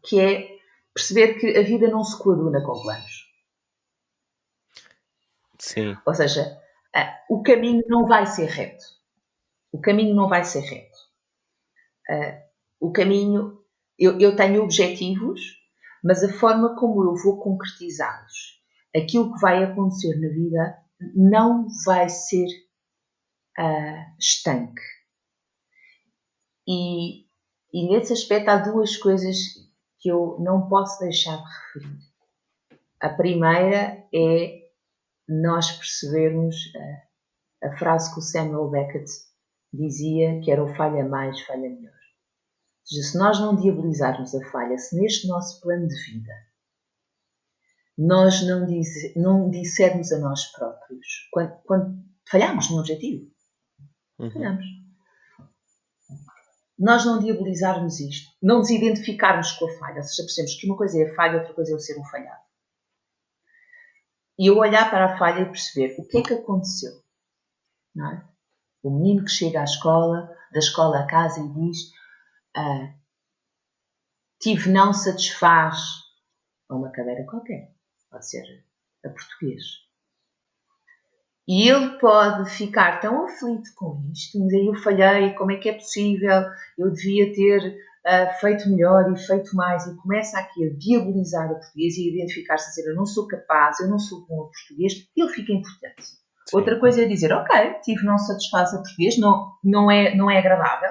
que é perceber que a vida não se coaduna com planos. Sim. Ou seja, o caminho não vai ser reto. O caminho não vai ser reto. O caminho, eu tenho objetivos, mas a forma como eu vou concretizá-los, aquilo que vai acontecer na vida, não vai ser estanque. E nesse aspecto há duas coisas que eu não posso deixar de referir. A primeira é nós percebermos a frase que o Samuel Beckett dizia, que era o falha mais, falha melhor. Ou seja, se nós não diabolizarmos a falha, se neste nosso plano de vida nós não dissermos a nós próprios, quando falhamos no objetivo, falhamos. Nós não diabolizarmos isto, não nos identificarmos com a falha, ou seja, percebemos que uma coisa é a falha, outra coisa é eu ser um falhado. E eu olhar para a falha e perceber o que é que aconteceu. Não é? O menino que chega à escola, da escola a casa e diz tive não satisfaz a uma cadeira qualquer. Pode ser a português. E ele pode ficar tão aflito com isto, mas aí eu falhei, como é que é possível? Eu devia ter feito melhor e feito mais. E começa aqui a diabolizar a português e a identificar-se a dizer eu não sou capaz, eu não sou bom a português, ele fica importante. Sim. Outra coisa é dizer, ok, tive não satisfaz a português, não é agradável.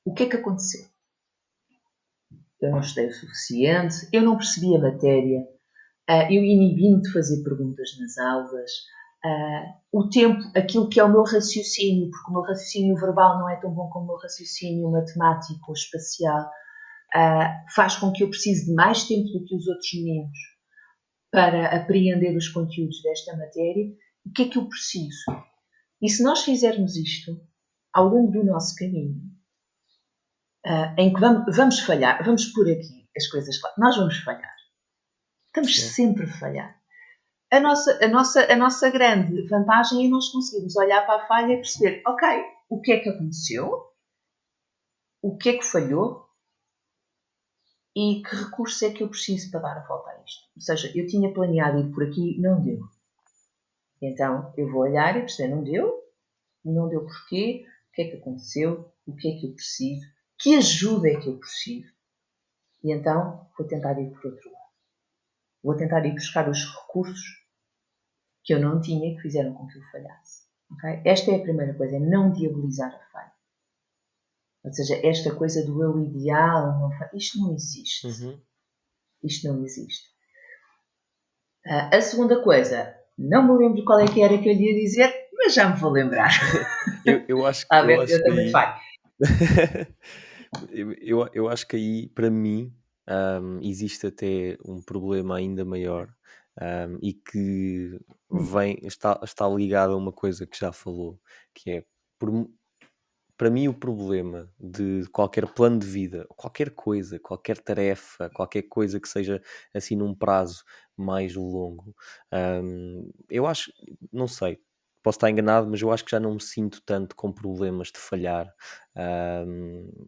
O que é que aconteceu? Eu não estudei o suficiente, eu não percebi a matéria, eu inibi-me de fazer perguntas nas aulas, o tempo, aquilo que é o meu raciocínio, porque o meu raciocínio verbal não é tão bom como o meu raciocínio matemático ou espacial, faz com que eu precise de mais tempo do que os outros meninos para apreender os conteúdos desta matéria. O que é que eu preciso? E se nós fizermos isto ao longo do nosso caminho, em que vamos falhar, vamos pôr aqui as coisas claras, nós vamos falhar. Estamos sempre a falhar. A nossa grande vantagem é nós conseguirmos olhar para a falha e perceber, ok, o que é que aconteceu? O que é que falhou? E que recurso é que eu preciso para dar a volta a isto? Ou seja, eu tinha planeado ir por aqui, não deu. Então, eu vou olhar e perceber, não deu porquê, o que é que aconteceu, o que é que eu preciso, que ajuda é que eu preciso. E então, vou tentar ir por outro lado. Vou tentar ir buscar os recursos que eu não tinha e que fizeram com que eu falhasse. Okay? Esta é a primeira coisa, é não diabolizar a falha. Ou seja, esta coisa do eu ideal, isto não existe. Isto não existe. A segunda coisa, não me lembro qual é que era que eu lhe ia dizer, mas já me vou lembrar. eu acho que eu também falho. eu acho que aí, para mim, existe até um problema ainda maior, e que está ligado a uma coisa que já falou, que é, para mim, o problema de qualquer plano de vida, qualquer coisa, qualquer tarefa, qualquer coisa que seja assim num prazo mais longo, eu acho, não sei, posso estar enganado, mas eu acho que já não me sinto tanto com problemas de falhar,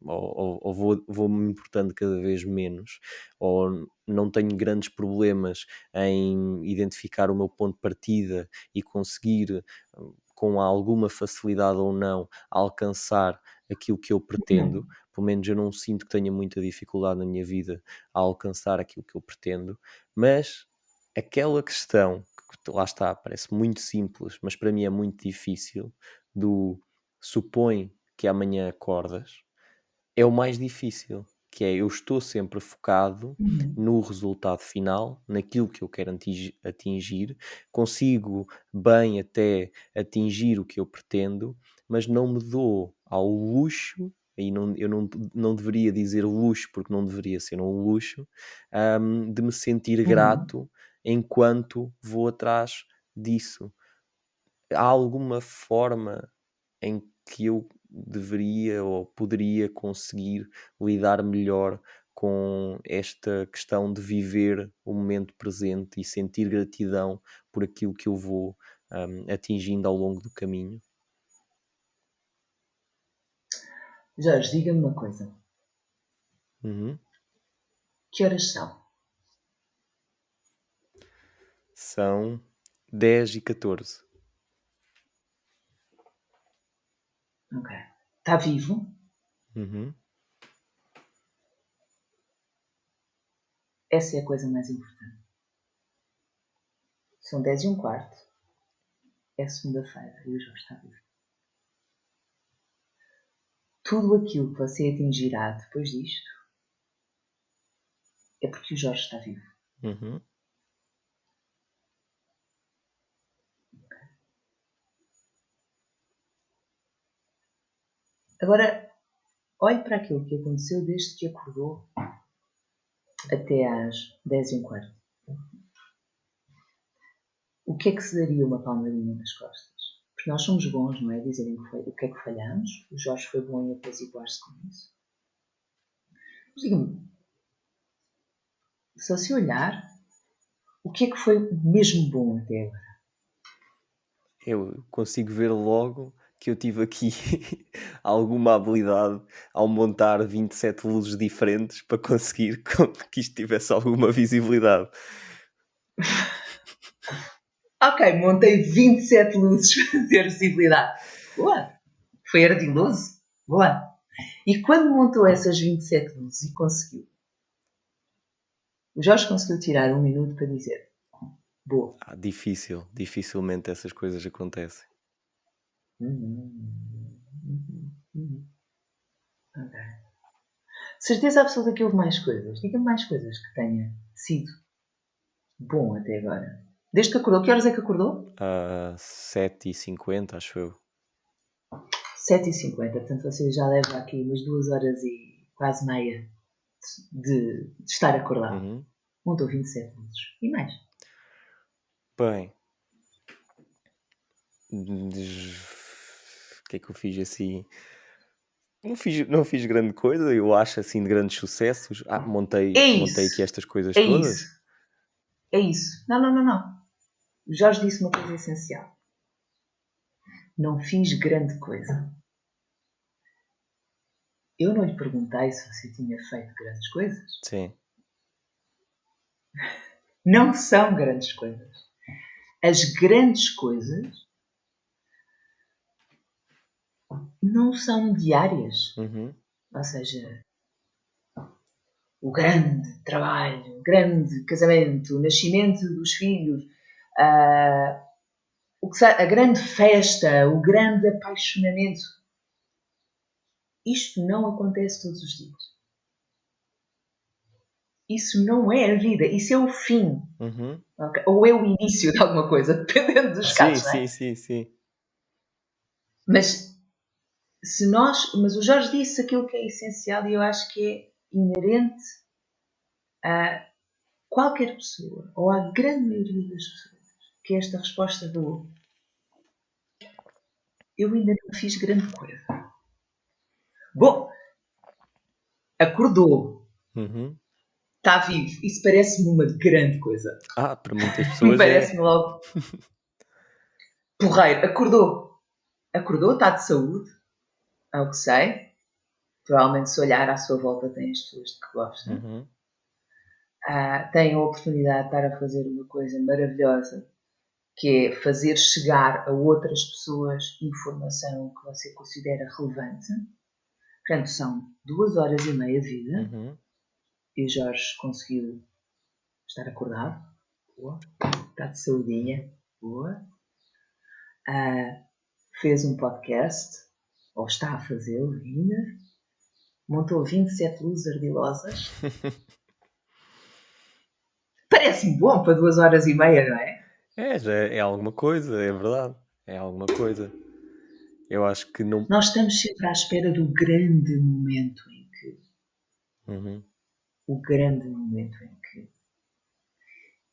ou vou-me importando cada vez menos, ou não tenho grandes problemas em identificar o meu ponto de partida e conseguir, com alguma facilidade ou não, alcançar aquilo que eu pretendo. Pelo menos eu não sinto que tenha muita dificuldade na minha vida a alcançar aquilo que eu pretendo, mas aquela questão que lá está, parece muito simples, mas para mim é muito difícil, supõe que amanhã acordas, é o mais difícil, que é eu estou sempre focado Uhum. no resultado final, naquilo que eu quero atingir, consigo bem até atingir o que eu pretendo, mas não me dou ao luxo, e não deveria dizer luxo porque não deveria ser um luxo, de me sentir Uhum. grato enquanto vou atrás disso. Há alguma forma em que eu deveria ou poderia conseguir lidar melhor com esta questão de viver o momento presente e sentir gratidão por aquilo que eu vou, atingindo ao longo do caminho? Jorge, diga-me uma coisa. Uhum. Que horas são? São 10h14. Ok. Está vivo? Uhum. Essa é a coisa mais importante. São 10h15. É segunda-feira e o Jorge está vivo. Tudo aquilo que você atingirá depois disto é porque o Jorge está vivo. Uhum. Agora, olhe para aquilo que aconteceu desde que acordou até às 10h15. O que é que se daria uma palmadinha nas costas? Porque nós somos bons, não é? Dizerem o que é que falhamos. O Jorge foi bom em apaziguar-se com isso. Mas diga-me, só se olhar, o que é que foi mesmo bom até agora? Eu consigo ver logo que eu tive aqui alguma habilidade ao montar 27 luzes diferentes para conseguir que isto tivesse alguma visibilidade. Ok, montei 27 luzes para ter visibilidade. Boa! Foi ardiloso? Boa! E quando montou essas 27 luzes e conseguiu, o Jorge conseguiu tirar um minuto para dizer: boa. Dificilmente essas coisas acontecem. Ok. Certeza absoluta que houve mais coisas. Diga-me mais coisas que tenha sido bom até agora. Desde que acordou. Que horas é que acordou? 7h50, acho eu. 7h50. Portanto, você já leva aqui umas 2 horas e quase meia de estar acordado. Uhum. Montou 27 luzes. E mais? Bem, o que é que eu fiz assim? Não fiz grande coisa, eu acho assim de grandes sucessos. É Montei aqui isso. estas coisas É isso. todas. É isso. Não, não, não, não. O Jorge disse uma coisa essencial. Não fiz grande coisa. Eu não lhe perguntei se você tinha feito grandes coisas. Sim. Não são grandes coisas. As grandes coisas não são diárias. Uhum. Ou seja, o grande trabalho, o grande casamento, o nascimento dos filhos, a, a grande festa, o grande apaixonamento. Isto não acontece todos os dias. Isso não é a vida, isso é o fim. Uhum. Okay? Ou é o início de alguma coisa, dependendo dos Sim, casos, não sim, é? sim, sim. Mas mas o Jorge disse aquilo que é essencial e eu acho que é inerente a qualquer pessoa, ou à grande maioria das pessoas, que é esta resposta do eu ainda não fiz grande coisa. Bom, acordou, Uhum. está vivo, isso parece-me uma grande coisa. Para muitas pessoas é. Parece-me logo porreiro. Acordou, está de saúde, é o que sei. Provavelmente se olhar à sua volta tem as pessoas de que gosta. Uhum. Tem a oportunidade de estar a fazer uma coisa maravilhosa, que é fazer chegar a outras pessoas informação que você considera relevante. Portanto, são 2 horas e meia de vida Uhum. e o Jorge conseguiu estar acordado. Boa. Está de saudinha. Boa. Ah, fez um podcast, ou está a fazê-lo ainda. montou 27 luzes ardilosas. Parece-me bom para 2 horas e meia, não é? Já é alguma coisa, é verdade. É alguma coisa. Eu acho que não. Nós estamos sempre à espera do grande momento em que. Uhum. O grande momento em que.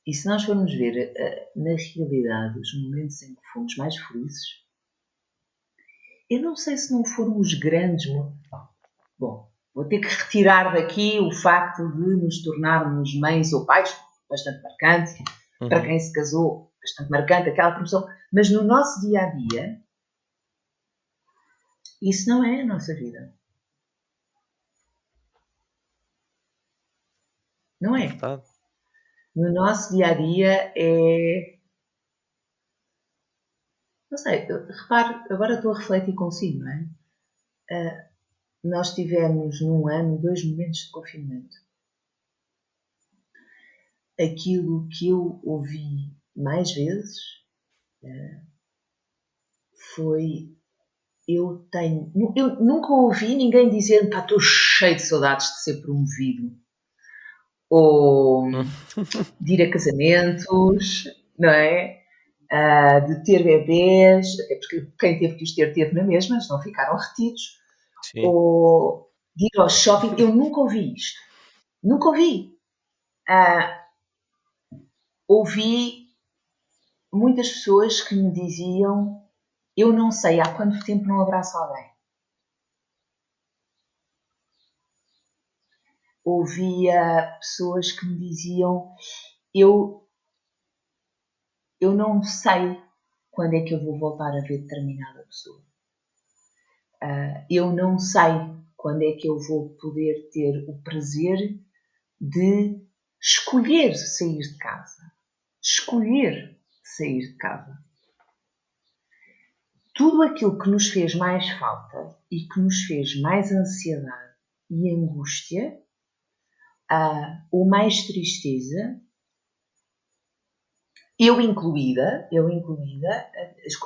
E se nós formos ver, na realidade, os momentos em que fomos mais felizes, eu não sei se não foram os grandes. Bom, vou ter que retirar daqui o facto de nos tornarmos mães ou pais, bastante marcante, para Uhum. quem se casou, bastante marcante, aquela promoção. Mas no nosso dia a dia, isso não é a nossa vida. Não É é. verdade. No nosso dia a dia é. Não sei, repare, agora estou a refletir consigo, não é? Nós tivemos num ano 2 momentos de confinamento. Aquilo que eu ouvi mais vezes foi eu nunca ouvi ninguém dizer pá, estou cheio de saudades de ser promovido ou de ir a casamentos, não é? De ter bebês, até porque quem teve que os ter teve na mesma, eles não ficaram retidos, Sim. ou de ir ao shopping. Eu nunca ouvi isto. Nunca ouvi. Ah, ouvi muitas pessoas que me diziam eu não sei há quanto tempo não abraço alguém. Ouvia pessoas que me diziam eu, eu não sei quando é que eu vou voltar a ver determinada pessoa. Eu não sei quando é que eu vou poder ter o prazer de escolher sair de casa. Escolher sair de casa. Tudo aquilo que nos fez mais falta e que nos fez mais ansiedade e angústia, ou mais tristeza, eu incluída,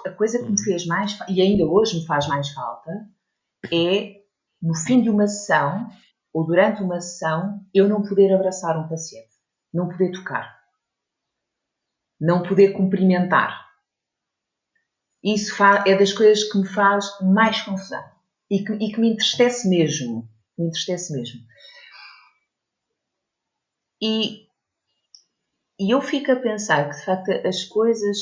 a coisa que me Uhum. fez mais, e ainda hoje me faz mais falta, é no fim de uma sessão, ou durante uma sessão, eu não poder abraçar um paciente, não poder tocar, não poder cumprimentar. Isso é das coisas que me faz mais confusão e que me entristece mesmo. Me entristece mesmo. E eu fico a pensar que, de facto, as coisas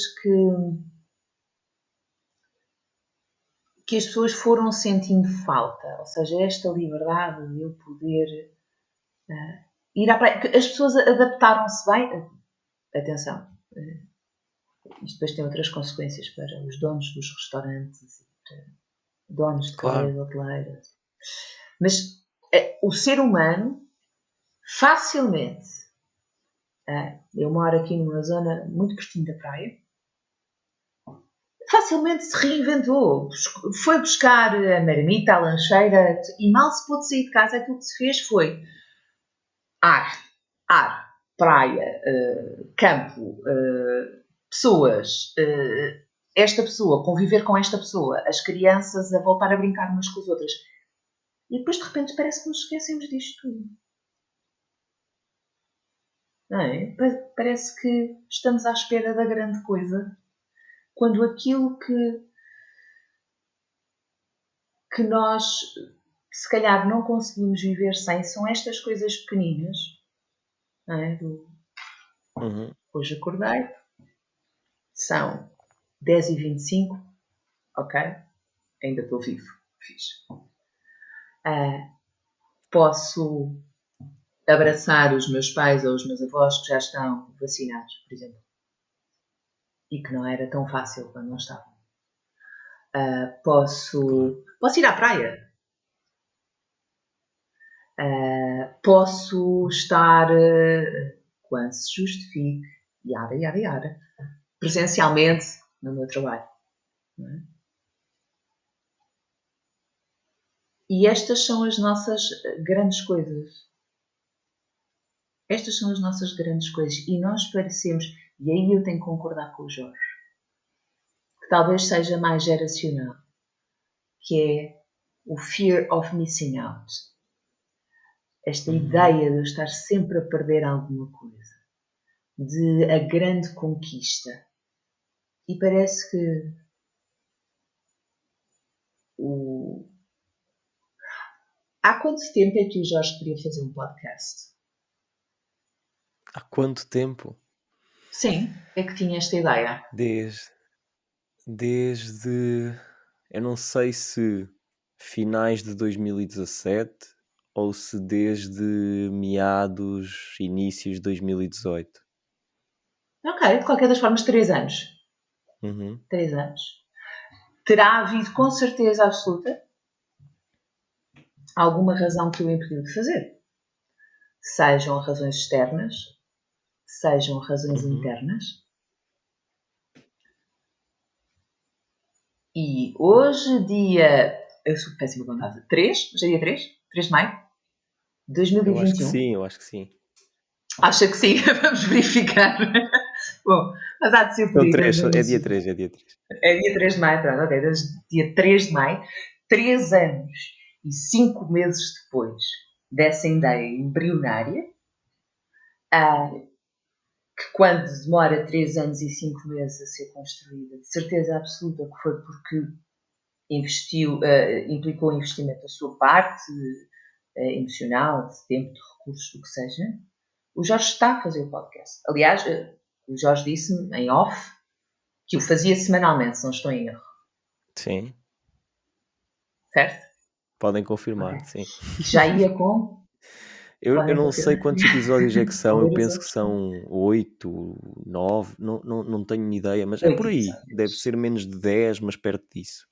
que as pessoas foram sentindo falta, ou seja, esta liberdade de eu poder ir à praia, as pessoas adaptaram-se bem. Atenção, isto depois tem outras consequências para os donos dos restaurantes e para donos de Claro. cadeias hoteleiras. Mas o ser humano facilmente, eu moro aqui numa zona muito pertinho da praia, facilmente se reinventou. Foi buscar a marmita, a lancheira e mal se pôde sair de casa. Aquilo que se fez foi ar, praia, campo, pessoas, esta pessoa, conviver com esta pessoa, as crianças a voltar a brincar umas com as outras. E depois de repente parece que nos esquecemos disto tudo. Não é? Parece que estamos à espera da grande coisa, quando aquilo que nós se calhar não conseguimos viver sem são estas coisas pequeninas. Não é? Uhum. Hoje acordei, são 10h25, ok? Ainda estou vivo, fixe. Posso abraçar os meus pais ou os meus avós que já estão vacinados, por exemplo. E que não era tão fácil quando não estavam. Claro. Posso ir à praia. Posso estar, quando se justifique, yara, presencialmente no meu trabalho. Não é? E estas são as nossas grandes coisas. Estas são as nossas grandes coisas. E nós parecemos, e aí eu tenho que concordar com o Jorge, que talvez seja mais geracional, que é o fear of missing out. esta ideia de eu estar sempre a perder alguma coisa, de a grande conquista. E parece que há quanto tempo é que o Jorge queria fazer um podcast? Há quanto tempo? Sim, é que tinha esta ideia. Desde eu não sei se finais de 2017 ou se desde meados, inícios de 2018. Ok, de qualquer das formas, 3 anos. Uhum. 3 anos. Terá havido, com certeza absoluta, alguma razão que o impediu de fazer. Sejam razões externas, sejam razões internas. E hoje, dia. Eu sou péssima com data. 3? Hoje é dia 3? 3 de maio? Eu acho que 2021. sim, eu acho que sim. Acha que sim? Vamos verificar. Bom, mas há de ser por São aí. três, Estamos no é dia início. 3, é dia 3. É dia 3 de maio, pronto, ok. Desde dia 3 de maio, 3 anos e 5 meses depois dessa ideia embrionária, que quando demora 3 anos e 5 meses a ser construída, de certeza absoluta que foi porque implicou investimento da sua parte, emocional, de tempo, de recursos, do que seja, o Jorge está a fazer o podcast. Aliás, o Jorge disse-me em off que o fazia semanalmente, se não estou em erro. Sim, Certo? podem confirmar, Ok. sim. Já ia com. Eu Podem não sei confirmar. quantos episódios é que são, Vou eu ver os penso que outros. são 8, 9, não tenho ideia, mas é 8 por aí. Deve episódios. ser menos de 10, mas perto disso.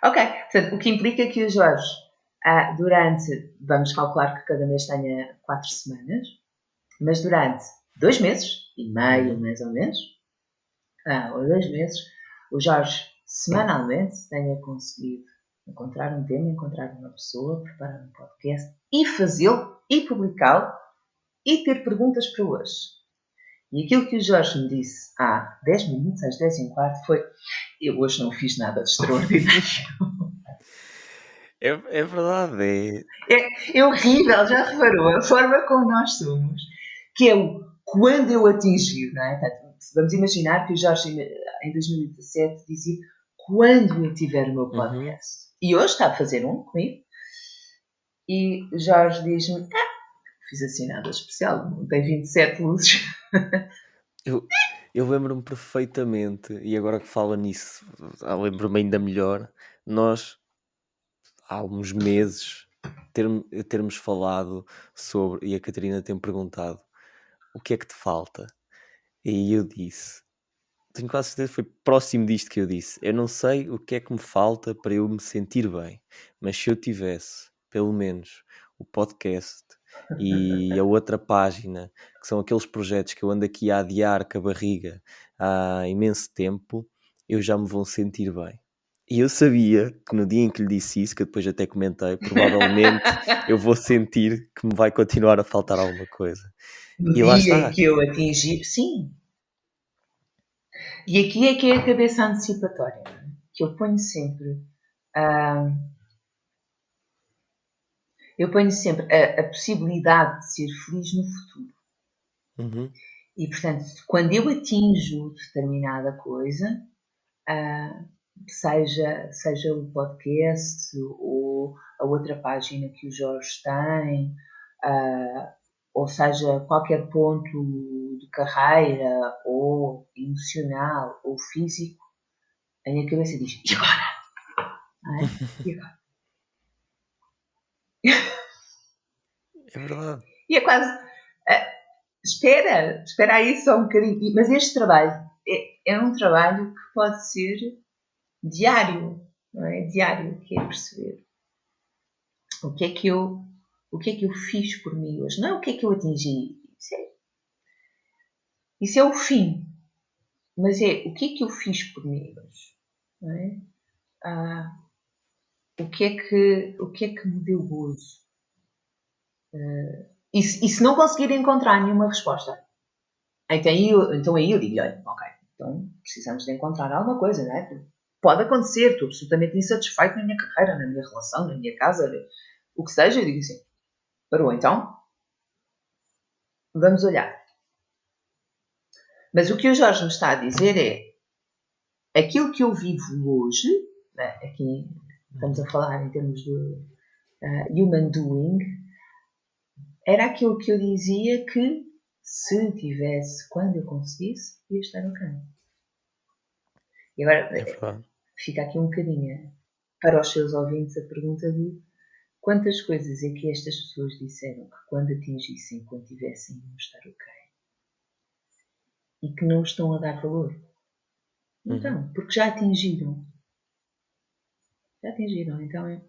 Ok. Portanto, o que implica que o Jorge, durante, vamos calcular que cada mês tenha 4 semanas, mas durante 2 meses e meio, mais ou menos, ou 2 meses, o Jorge semanalmente tenha conseguido encontrar um tema, encontrar uma pessoa, preparar um podcast e fazê-lo e publicá-lo e ter perguntas para hoje. E aquilo que o Jorge me disse há 10 minutos, às 10 e um quarto, foi: eu hoje não fiz nada de extraordinário. É verdade, É horrível, já reparou? A forma como nós somos, que é o quando eu atingir, não é? Portanto, vamos imaginar que o Jorge, em 2017, dizia quando eu tiver o meu Uhum. podcast. E hoje está a fazer um comigo. E o Jorge diz-me: fiz assim nada especial, não tem 27 luzes. Eu, eu lembro-me perfeitamente, e agora que fala nisso, lembro-me ainda melhor, nós, há uns meses, termos falado sobre, e a Catarina tem perguntado, o que é que te falta? E eu disse, tenho quase certeza que foi próximo disto que eu disse, eu não sei o que é que me falta para eu me sentir bem, mas se eu tivesse, pelo menos, o podcast e a outra página, que são aqueles projetos que eu ando aqui a adiar com a barriga há imenso tempo, eu já me vou sentir bem. E eu sabia que no dia em que lhe disse isso, que eu depois até comentei, provavelmente eu vou sentir que me vai continuar a faltar alguma coisa. No E lá dia em está. que eu atingir, sim. E aqui é que é a cabeça antecipatória, não é? Que eu ponho sempre. ah, eu ponho sempre a possibilidade de ser feliz no futuro. Uhum. E, portanto, quando eu atinjo determinada coisa, ah, seja o podcast ou a outra página que o Jorge tem, ou seja qualquer ponto de carreira, ou emocional, ou físico, a minha cabeça diz: e agora? Não é? E agora? É verdade. E é quase. Espera aí só um bocadinho. Mas este trabalho é um trabalho que pode ser diário, não é? Diário, que é perceber o que é que eu, o que é que eu fiz por mim hoje. Não é o que é que eu atingi. Isso é o fim. Mas é o que é que eu fiz por mim hoje. Não é? O que é que me deu gozo? E se não conseguir encontrar nenhuma resposta, então aí eu digo, olha, ok, então precisamos de encontrar alguma coisa, não é? Pode acontecer, estou absolutamente insatisfeito na minha carreira, na minha relação, na minha casa, o que seja, eu digo assim, parou então, vamos olhar. Mas o que o Jorge me está a dizer é aquilo que eu vivo hoje, né, aqui estamos a falar em termos de human doing, era aquilo que eu dizia que se tivesse, quando eu conseguisse, ia estar ok. E agora É verdade. fica aqui um bocadinho para os seus ouvintes a pergunta de quantas coisas é que estas pessoas disseram que quando atingissem, quando tivessem, iam estar ok. E que não estão a dar valor. Uhum. Então, porque já atingiram. Já atingiram, então é.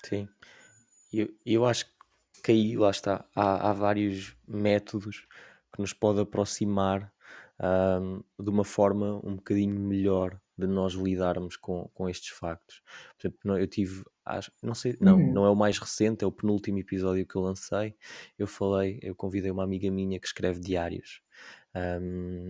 Sim. Eu acho que aí, lá está, há vários métodos que nos pode aproximar de uma forma um bocadinho melhor de nós lidarmos com estes factos. Por exemplo, eu tive, não sei, não é o mais recente, é o penúltimo episódio que eu lancei. Eu convidei uma amiga minha que escreve diários.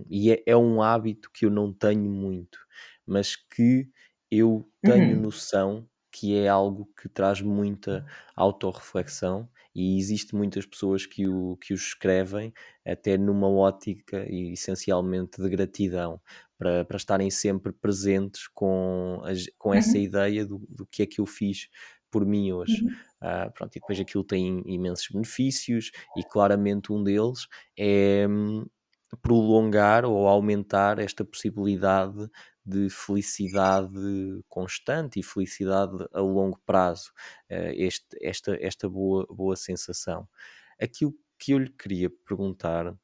E é um hábito que eu não tenho muito, mas que eu tenho noção que é algo que traz muita autorreflexão e existe muitas pessoas que o escrevem até numa ótica e essencialmente de gratidão para estarem sempre presentes com essa ideia do que é que eu fiz por mim hoje. Pronto, e depois aquilo tem imensos benefícios e claramente um deles é prolongar ou aumentar esta possibilidade de felicidade constante e felicidade a longo prazo, esta boa sensação. Aquilo que eu lhe queria perguntar,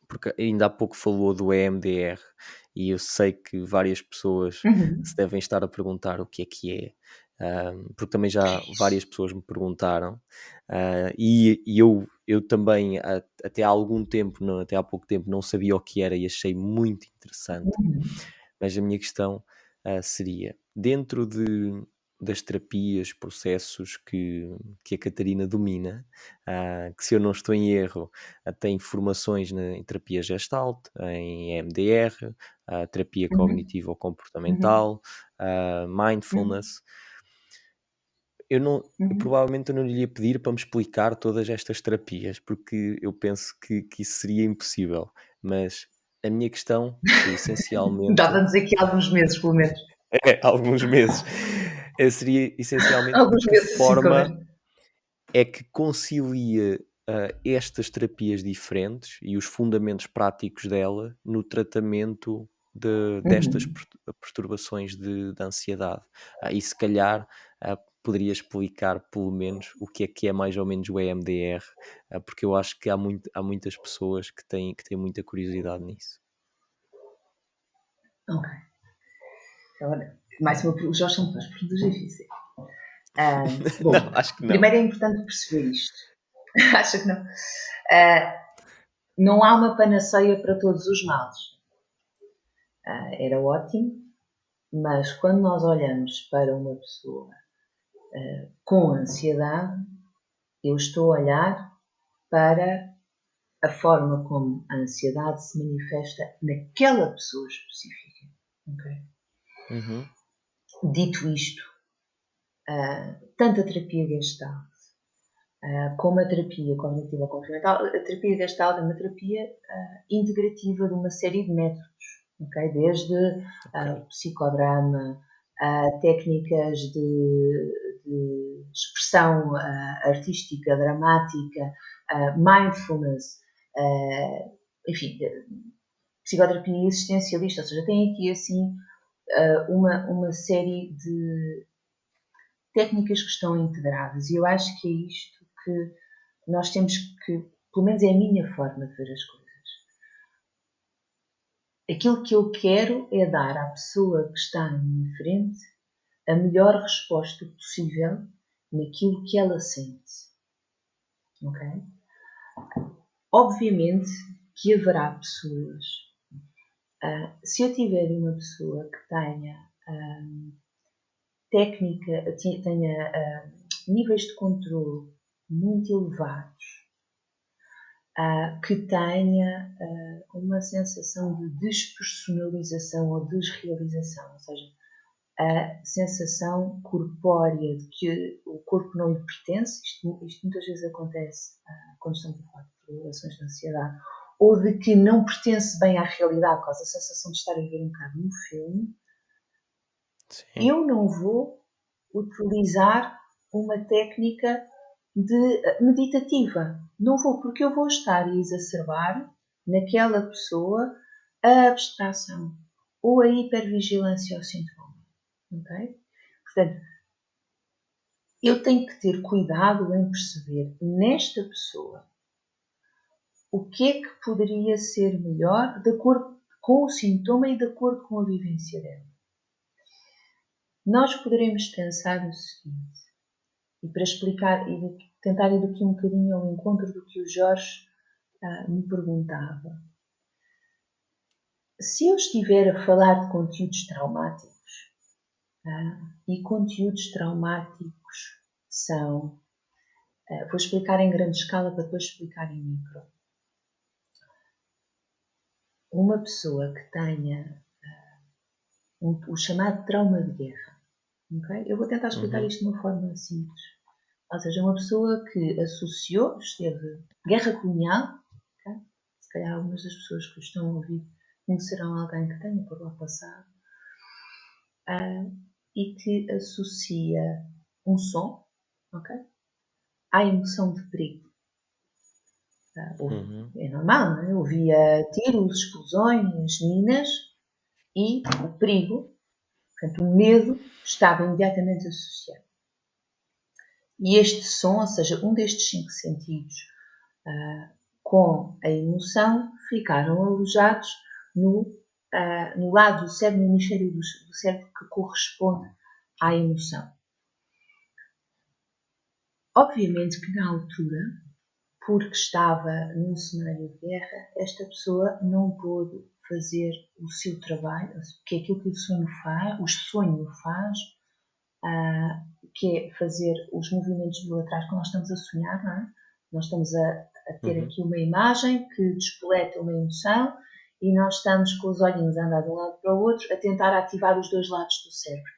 porque ainda há pouco falou do EMDR e eu sei que várias pessoas se devem estar a perguntar o que é, porque também já várias pessoas me perguntaram, e eu também até há algum tempo, até há pouco tempo, não sabia o que era e achei muito interessante. Mas a minha questão seria, dentro das terapias, processos que a Catarina domina, que se eu não estou em erro, tem formações em terapia Gestalt, em EMDR, terapia cognitivo-comportamental, mindfulness. Eu não, provavelmente eu não lhe ia pedir para me explicar todas estas terapias, porque eu penso que isso seria impossível, mas a minha questão seria essencialmente Dava-nos aqui alguns meses, pelo menos. alguns meses. Seria essencialmente de Alguns que meses assim com forma menos. é que concilia estas terapias diferentes e os fundamentos práticos dela no tratamento destas perturbações de ansiedade. E se calhar poderia explicar pelo menos o que é mais ou menos o EMDR, porque eu acho que há muitas pessoas que têm muita curiosidade nisso. Ok. Agora, mais uma pergunta. Jorge são duas perguntas difíceis. Bom, Não, acho que não. primeiro é importante perceber isto. Acho que não. Não há uma panaceia para todos os males. Era ótimo, mas quando nós olhamos para uma pessoa com ansiedade, eu estou a olhar para a forma como a ansiedade se manifesta naquela pessoa específica. Okay? Uhum. Dito isto, tanto a terapia Gestalt como a terapia cognitiva comportamental, a terapia Gestalt é uma terapia integrativa de uma série de métodos, okay? Desde Ok. psicodrama, técnicas de expressão artística, dramática, mindfulness, enfim, psicoterapia existencialista, ou seja, tem aqui assim uma série de técnicas que estão integradas e eu acho que é isto que nós temos que, pelo menos é a minha forma de ver as coisas. Aquilo que eu quero é dar à pessoa que está na minha frente a melhor resposta possível naquilo que ela sente. Ok? Obviamente que haverá pessoas. Se eu tiver uma pessoa que tenha técnica, tenha níveis de controle muito elevados, que tenha uma sensação de despersonalização ou desrealização, ou seja, a sensação corpórea de que o corpo não lhe pertence. Isto muitas vezes acontece quando estamos a falar de relações de ansiedade, ou de que não pertence bem à realidade, por causa da sensação de estar a ver um bocado um filme. Sim. Eu não vou utilizar uma técnica meditativa. Não vou, porque eu vou estar a exacerbar naquela pessoa a abstração ou a hipervigilância ao sintoma. Okay? Portanto, eu tenho que ter cuidado em perceber nesta pessoa o que é que poderia ser melhor de acordo com o sintoma e de acordo com a vivência dela. Nós poderemos pensar o seguinte, e para explicar e tentar ir aqui um bocadinho ao encontro do que o Jorge me perguntava. Se eu estiver a falar de conteúdos traumáticos, e conteúdos traumáticos são, vou explicar em grande escala para depois explicar em micro. Uma pessoa que tenha o chamado trauma de guerra, okay? Eu vou tentar explicar isto de uma forma simples. Ou seja, uma pessoa que associou, esteve guerra colonial, okay? Se calhar algumas das pessoas que estão a ouvir conhecerão alguém que tenha por lá passado, e que associa um som, okay? À emoção de perigo. É normal, não é? Ouvia tiros, explosões, minas e o perigo, portanto, o medo estava imediatamente associado. E este som, ou seja, um destes 5 sentidos, com a emoção, ficaram alojados no lado do cérebro, no hemisfério do cérebro que corresponde à emoção. Obviamente que na altura, porque estava num cenário de guerra, esta pessoa não pôde fazer o seu trabalho, que é aquilo que o sonho faz, que é fazer os movimentos bilaterais quando nós estamos a sonhar, não é? Nós estamos a ter aqui uma imagem que despoleta uma emoção e nós estamos com os olhinhos a andar de um lado para o outro a tentar ativar os dois lados do cérebro.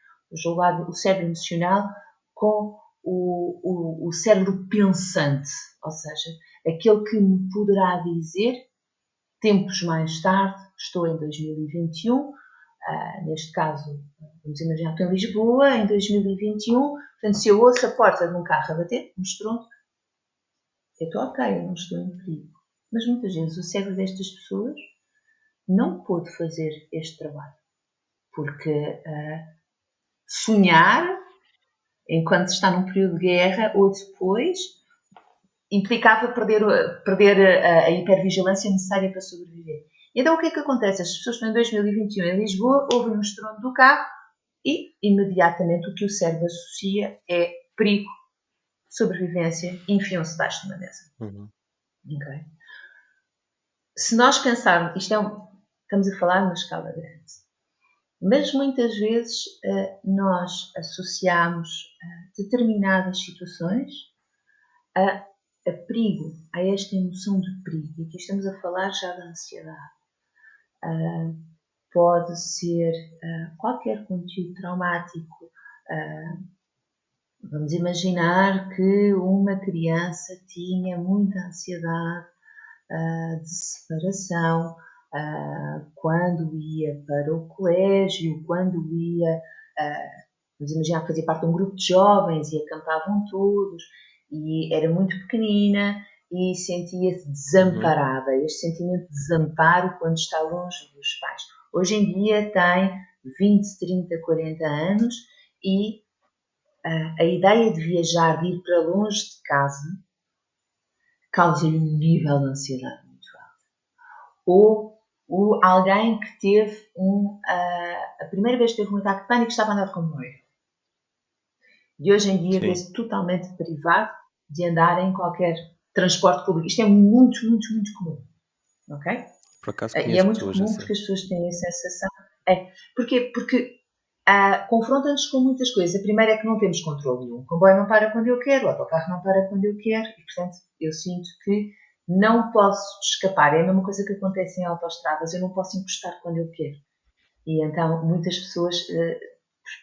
O cérebro emocional com o cérebro pensante, ou seja, aquele que me poderá dizer, tempos mais tarde, estou em 2021, neste caso, vamos imaginar que estou em Lisboa, em 2021, portanto, se eu ouço a porta de um carro a bater, um estrondo, eu estou ok, eu não estou em perigo. Mas muitas vezes o cérebro destas pessoas não pôde fazer este trabalho, porque sonhar, enquanto se está num período de guerra ou depois, implicava perder a hipervigilância necessária para sobreviver. Então o que é que acontece? As pessoas estão em 2021 em Lisboa, ouvem um estrondo do carro e imediatamente o que o cérebro associa é perigo, sobrevivência, enfiam-se debaixo de uma mesa. Okay? Se nós pensarmos, estamos a falar numa escala grande, mas muitas vezes nós associamos determinadas situações a perigo, a esta emoção de perigo. E aqui estamos a falar já da ansiedade. Pode ser qualquer conteúdo traumático. Vamos imaginar que uma criança tinha muita ansiedade de separação quando ia para o colégio, quando ia, vamos imaginar que fazia parte de um grupo de jovens e acampavam todos, e era muito pequenina e sentia-se desamparada. Este sentimento de desamparo quando está longe dos pais. Hoje em dia tem 20, 30, 40 anos e a ideia de viajar, de ir para longe de casa, causa-lhe um nível de ansiedade muito alto. Ou alguém que teve a primeira vez que teve um ataque de pânico estava a andar de comboio. E hoje em dia vê-se totalmente privado de andar em qualquer transporte público. Isto é muito, muito, muito comum. Ok? Por acaso E é muito pessoas comum assim. porque as pessoas têm a sensação. Porquê? Porque confronta-nos com muitas coisas. A primeira é que não temos controle nenhum. O comboio não para quando eu quero, o autocarro não para quando eu quero. E, portanto, eu sinto que não posso escapar. É a mesma coisa que acontece em autoestradas. Eu não posso encostar quando eu quero. E então, muitas pessoas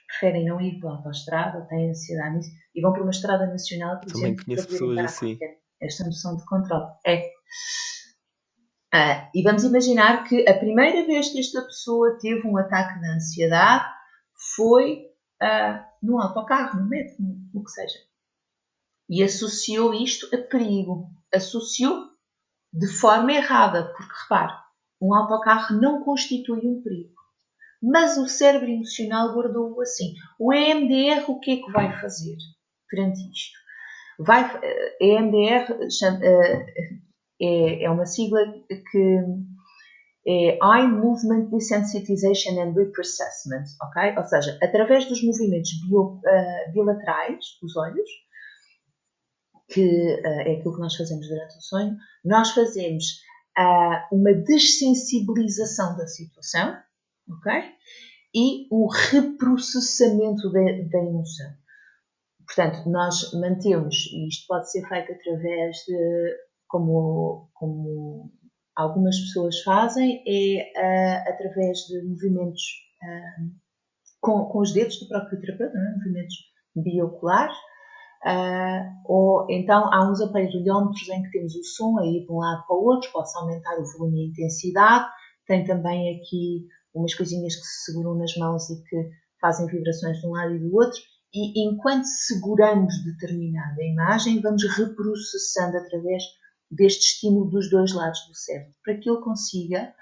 preferem não ir pela autoestrada, têm ansiedade nisso, e vão para uma estrada nacional, por Também exemplo, para conheço poderem pessoas parar assim. qualquer. Esta noção de controle. E vamos imaginar que a primeira vez que esta pessoa teve um ataque de ansiedade foi num autocarro, no metro, no que seja. E associou isto a perigo. Associou de forma errada, porque repare, um autocarro não constitui um perigo. Mas o cérebro emocional guardou-o assim. O EMDR o que é que vai fazer perante isto? EMDR é uma sigla que é Eye Movement Desensitization and Reprocessment, ok? Ou seja, através dos movimentos bilaterais dos olhos, que é aquilo que nós fazemos durante o sonho, nós fazemos uma dessensibilização da situação, ok? E o reprocessamento da emoção. Portanto, nós mantemos, e isto pode ser feito através de, como algumas pessoas fazem, através de movimentos com os dedos do próprio terapeuta, não é? Movimentos bioculares, ou então há uns aparelhómetros em que temos o som a ir de um lado para o outro, pode-se aumentar o volume e a intensidade, tem também aqui umas coisinhas que se seguram nas mãos e que fazem vibrações de um lado e do outro, e enquanto seguramos determinada imagem, vamos reprocessando através deste estímulo dos dois lados do cérebro, para que ele consiga,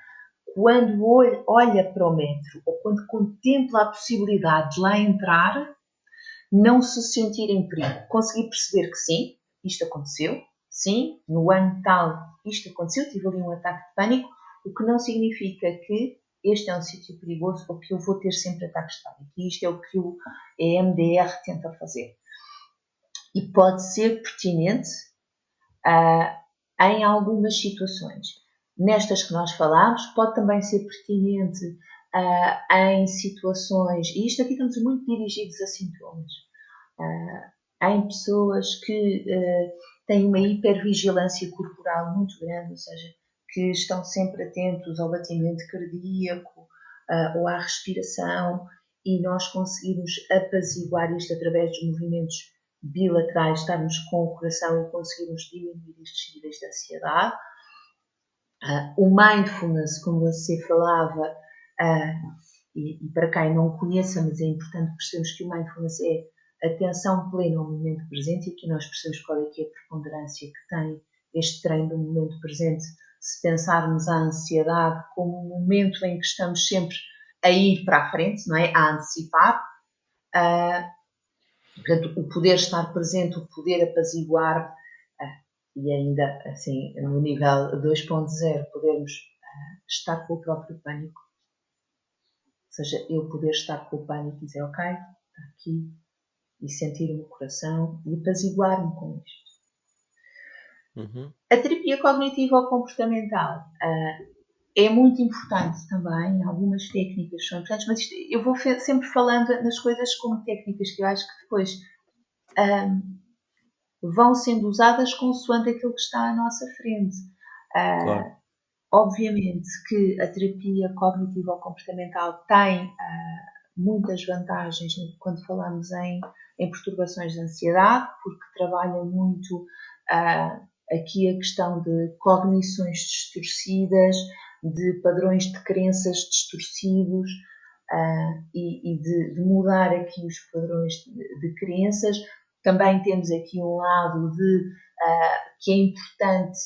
quando olha para o metro ou quando contempla a possibilidade de lá entrar, não se sentir em perigo. Conseguir perceber que sim, isto aconteceu, sim, no ano tal isto aconteceu, tive ali um ataque de pânico, o que não significa que este é um sítio perigoso ou que eu vou ter sempre ataques de pânico. E isto é o que o EMDR tenta fazer. E pode ser pertinente em algumas situações. Nestas que nós falámos, pode também ser pertinente em situações, e isto aqui estamos muito dirigidos a sintomas, em pessoas que têm uma hipervigilância corporal muito grande, ou seja, que estão sempre atentos ao batimento cardíaco ou à respiração, e nós conseguimos apaziguar isto através dos movimentos bilaterais, estarmos com o coração e conseguirmos diminuir estes níveis de ansiedade. O mindfulness, como você falava, e para quem não conheça, mas é importante percebermos que o mindfulness é atenção plena ao momento presente, e aqui nós percebemos qual é que é a preponderância que tem este treino do momento presente, se pensarmos a ansiedade como um momento em que estamos sempre a ir para a frente, não é? A antecipar. Portanto, o poder estar presente, o poder apaziguar, e ainda assim, no nível 2.0, podermos estar com o próprio pânico. Ou seja, eu poder estar com o pânico e dizer, ok, está aqui, e sentir o meu coração e apaziguar-me com isto. Uhum. A terapia cognitivo-comportamental é muito importante também, algumas técnicas são importantes, mas isto, eu vou sempre falando nas coisas como técnicas que eu acho que depois vão sendo usadas consoante aquilo que está à nossa frente. Claro. Obviamente que a terapia cognitivo-comportamental tem muitas vantagens quando falamos em perturbações de ansiedade, porque trabalha muito aqui a questão de cognições distorcidas, de padrões de crenças distorcidos, e de mudar aqui os padrões de crenças. Também temos aqui um lado que é importante,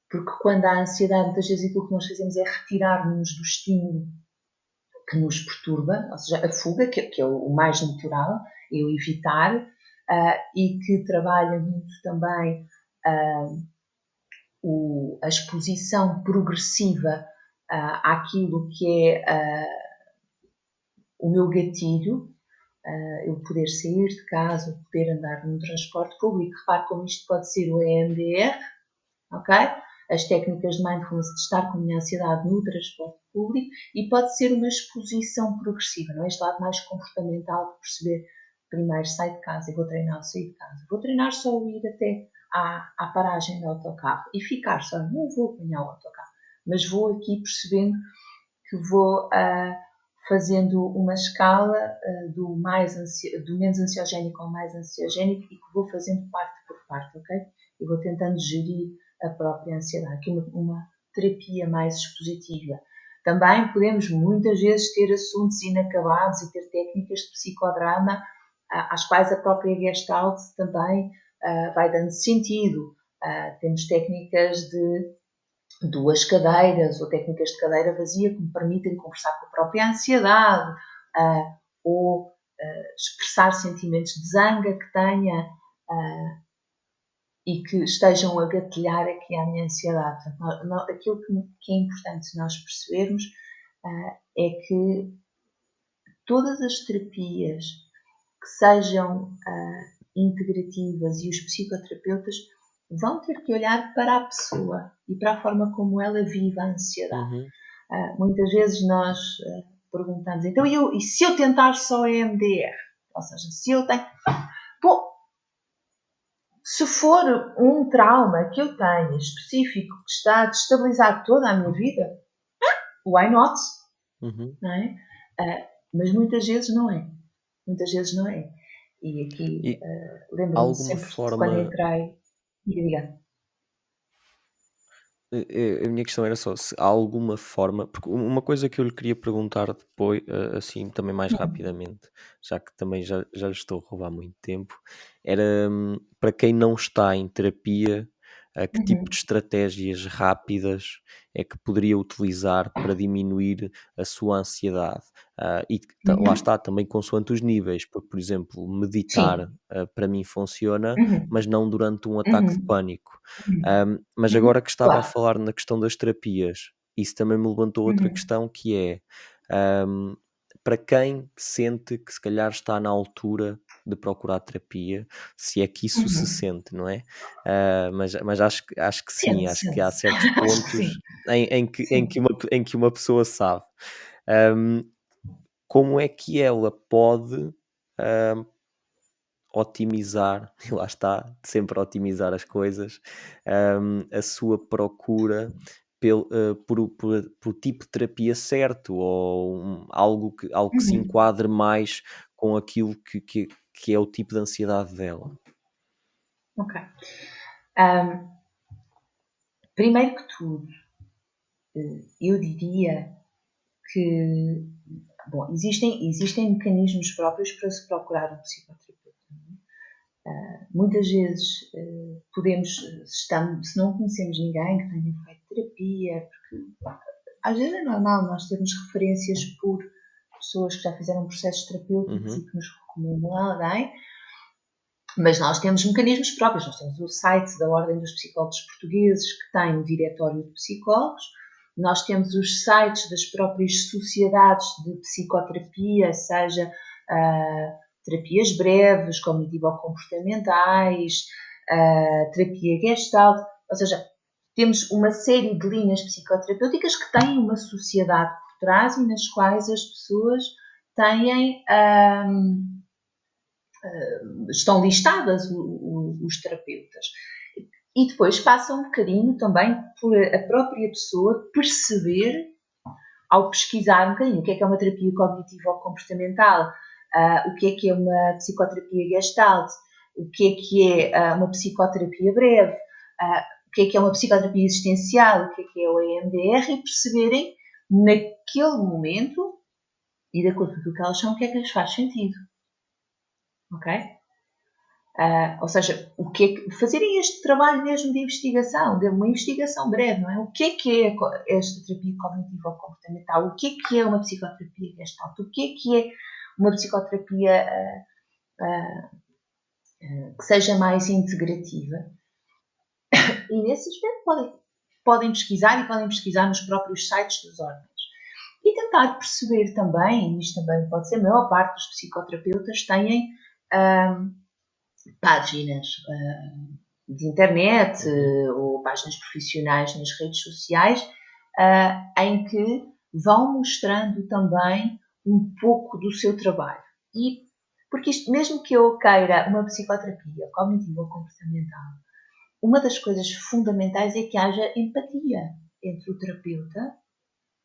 porque quando há ansiedade, muitas vezes aquilo que nós fazemos é retirar-nos do estímulo que nos perturba, ou seja, a fuga, que é o mais natural, é o evitar, e que trabalha muito também a exposição progressiva àquilo que é o meu gatilho, eu poder sair de casa, eu poder andar num transporte público. Repare como isto pode ser o EMDR, ok? As técnicas de mindfulness de estar com a minha ansiedade no transporte público, e pode ser uma exposição progressiva, não é? Este lado mais comportamental de perceber, primeiro saio de casa e vou treinar a sair de casa. Vou treinar só o ir até à paragem do autocarro e ficar só, não vou apanhar o autocarro, mas vou aqui percebendo que vou fazendo uma escala do menos ansiogénico ao mais ansiogénico e que vou fazendo parte por parte, ok? E vou tentando gerir a própria ansiedade, aqui uma terapia mais expositiva. Também podemos muitas vezes ter assuntos inacabados e ter técnicas de psicodrama às quais a própria Gestalt também vai dando sentido. Temos técnicas de 2 cadeiras ou técnicas de cadeira vazia que me permitem conversar com a própria ansiedade ou expressar sentimentos de zanga que tenha e que estejam a gatilhar aqui a minha ansiedade. Portanto, aquilo que é importante nós percebermos é que todas as terapias que sejam integrativas e os psicoterapeutas vão ter que olhar para a pessoa e para a forma como ela vive a ansiedade. Uhum. Muitas vezes nós perguntamos, então e se eu tentar só EMDR? Ou seja, se eu tenho... Bom, se for um trauma que eu tenho específico que está a destabilizar toda a minha vida, why not? Uhum. Não é? Mas muitas vezes não é. Muitas vezes não é. E aqui E lembro-me alguma sempre de quando forma. entrei. Diga. A minha questão era só se há alguma forma, porque uma coisa que eu lhe queria perguntar depois, assim, também mais rapidamente, já que também já lhe estou a roubar muito tempo, era para quem não está em terapia, que tipo de estratégias rápidas é que poderia utilizar para diminuir a sua ansiedade? Lá está, também consoante os níveis, porque, por exemplo, meditar Sim. para mim funciona, Uhum. mas não durante um ataque de Uhum. pânico. Uhum. Mas agora que estava a Claro. falar na questão das terapias, isso também me levantou outra Uhum. questão que é, ahm, para quem sente que se calhar está na altura de procurar terapia, se é que isso se Uhum. sente, não é? Mas acho que sim, Sente, acho que sente. há certos Acho que pontos sim. em que Sim. uma pessoa sabe. Ahm, como é que ela pode otimizar, e lá está, sempre otimizar as coisas, a sua procura por tipo de terapia certo, ou algo que se Uhum. enquadre mais com aquilo que é o tipo de ansiedade dela. Ok. Ahm, primeiro que tudo, eu diria que, bom, existem mecanismos próprios para se procurar um psicoterapeuta. Muitas vezes se não conhecemos ninguém que tenha feito terapia, porque às vezes é normal nós termos referências por pessoas que já fizeram processos terapêuticos e Uhum, que nos recomendam alguém, mas nós temos mecanismos próprios. Nós temos o site da Ordem dos Psicólogos Portugueses, que tem um diretório de psicólogos. Nós temos os sites das próprias sociedades de psicoterapia, seja terapias breves, cognitivo-comportamentais, terapia gestalt, ou seja, temos uma série de linhas psicoterapêuticas que têm uma sociedade por trás e nas quais as pessoas têm, estão listadas os terapeutas. E depois passa um bocadinho também por a própria pessoa perceber, ao pesquisar um bocadinho, o que é uma terapia cognitivo-comportamental, o que é uma psicoterapia gestalt, o que é uma psicoterapia breve, o que é uma psicoterapia existencial, o que é o EMDR, e perceberem naquele momento, e de acordo com o que elas são, o que é que lhes faz sentido. Ok? Ou seja, fazerem este trabalho mesmo de investigação, de uma investigação breve, não é? O que é esta terapia cognitivo-comportamental? O que é uma psicoterapia gestalt? O que é uma psicoterapia que seja mais integrativa? E nesse aspecto podem pesquisar e podem pesquisar nos próprios sites das ordens. E tentar perceber também, isto também pode ser, a maior parte dos psicoterapeutas têm páginas de internet uhum, ou páginas profissionais nas redes sociais em que vão mostrando também um pouco do seu trabalho. E porque isto, mesmo que eu queira uma psicoterapia cognitiva ou comportamental, uma das coisas fundamentais é que haja empatia entre o terapeuta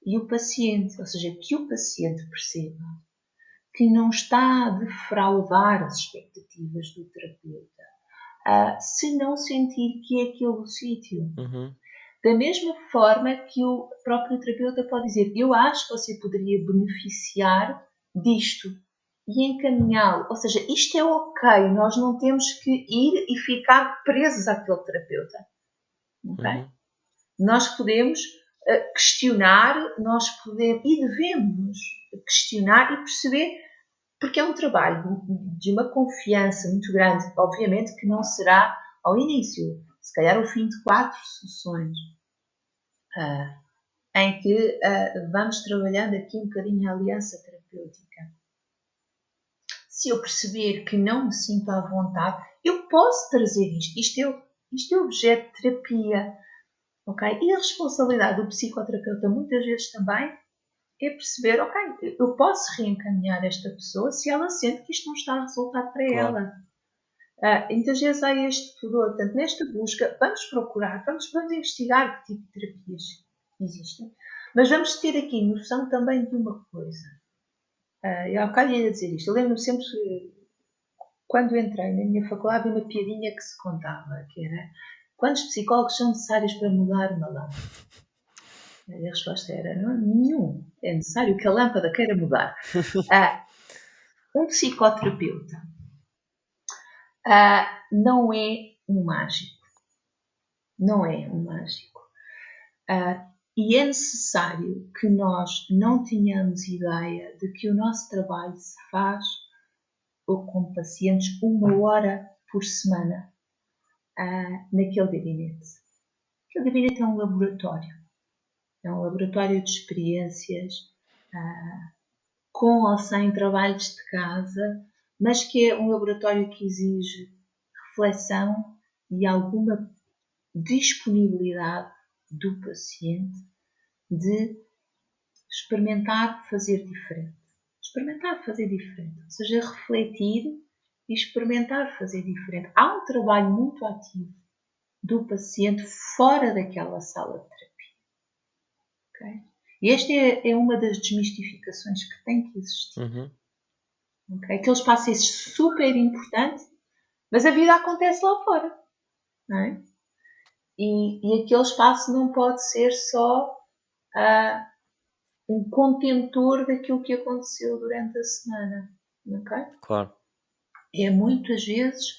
e o paciente, ou seja, que o paciente perceba que não está a defraudar as expectativas do terapeuta, se não sentir que é aquele o sítio. Uhum. Da mesma forma que o próprio terapeuta pode dizer, eu acho que você poderia beneficiar disto e encaminhá-lo. Ou seja, isto é ok, nós não temos que ir e ficar presos àquele terapeuta. Okay? Uhum. Nós podemos questionar, nós podemos e devemos questionar e perceber, porque é um trabalho de uma confiança muito grande, obviamente que não será ao início, se calhar ao fim de 4 sessões, em que vamos trabalhando aqui um bocadinho a aliança terapêutica. Se eu perceber que não me sinto à vontade, eu posso trazer isto. Isto é objeto de terapia. Okay? E a responsabilidade do psicoterapeuta muitas vezes também é perceber, ok, eu posso reencaminhar esta pessoa se ela sente que isto não está a resultar para Claro. ela. Muitas vezes há este pudor. Portanto, nesta busca, vamos procurar, vamos investigar que tipo de terapias existem. Mas vamos ter aqui noção também de uma coisa. Eu há bocado ia dizer isto. Eu lembro-me sempre, quando entrei na minha faculdade, uma piadinha que se contava, que era: quantos psicólogos são necessários para mudar uma lâmpada? E a resposta era: não, nenhum. É necessário que a lâmpada queira mudar. Um psicoterapeuta não é um mágico. Não é um mágico. E é necessário que nós não tenhamos ideia de que o nosso trabalho se faz ou com pacientes 1 hora por semana naquele gabinete. Aquele gabinete é um laboratório. É um laboratório de experiências com ou sem trabalhos de casa, mas que é um laboratório que exige reflexão e alguma disponibilidade do paciente de experimentar fazer diferente. Experimentar fazer diferente. Ou seja, refletir e experimentar fazer diferente. Há um trabalho muito ativo do paciente fora daquela sala de terapia. Okay? E esta é uma das desmistificações que tem que existir. Uhum. Okay? Aquele espaço é super importante, mas a vida acontece lá fora. Não é? E aquele espaço não pode ser só um contentor daquilo que aconteceu durante a semana. Okay? Claro. É muitas vezes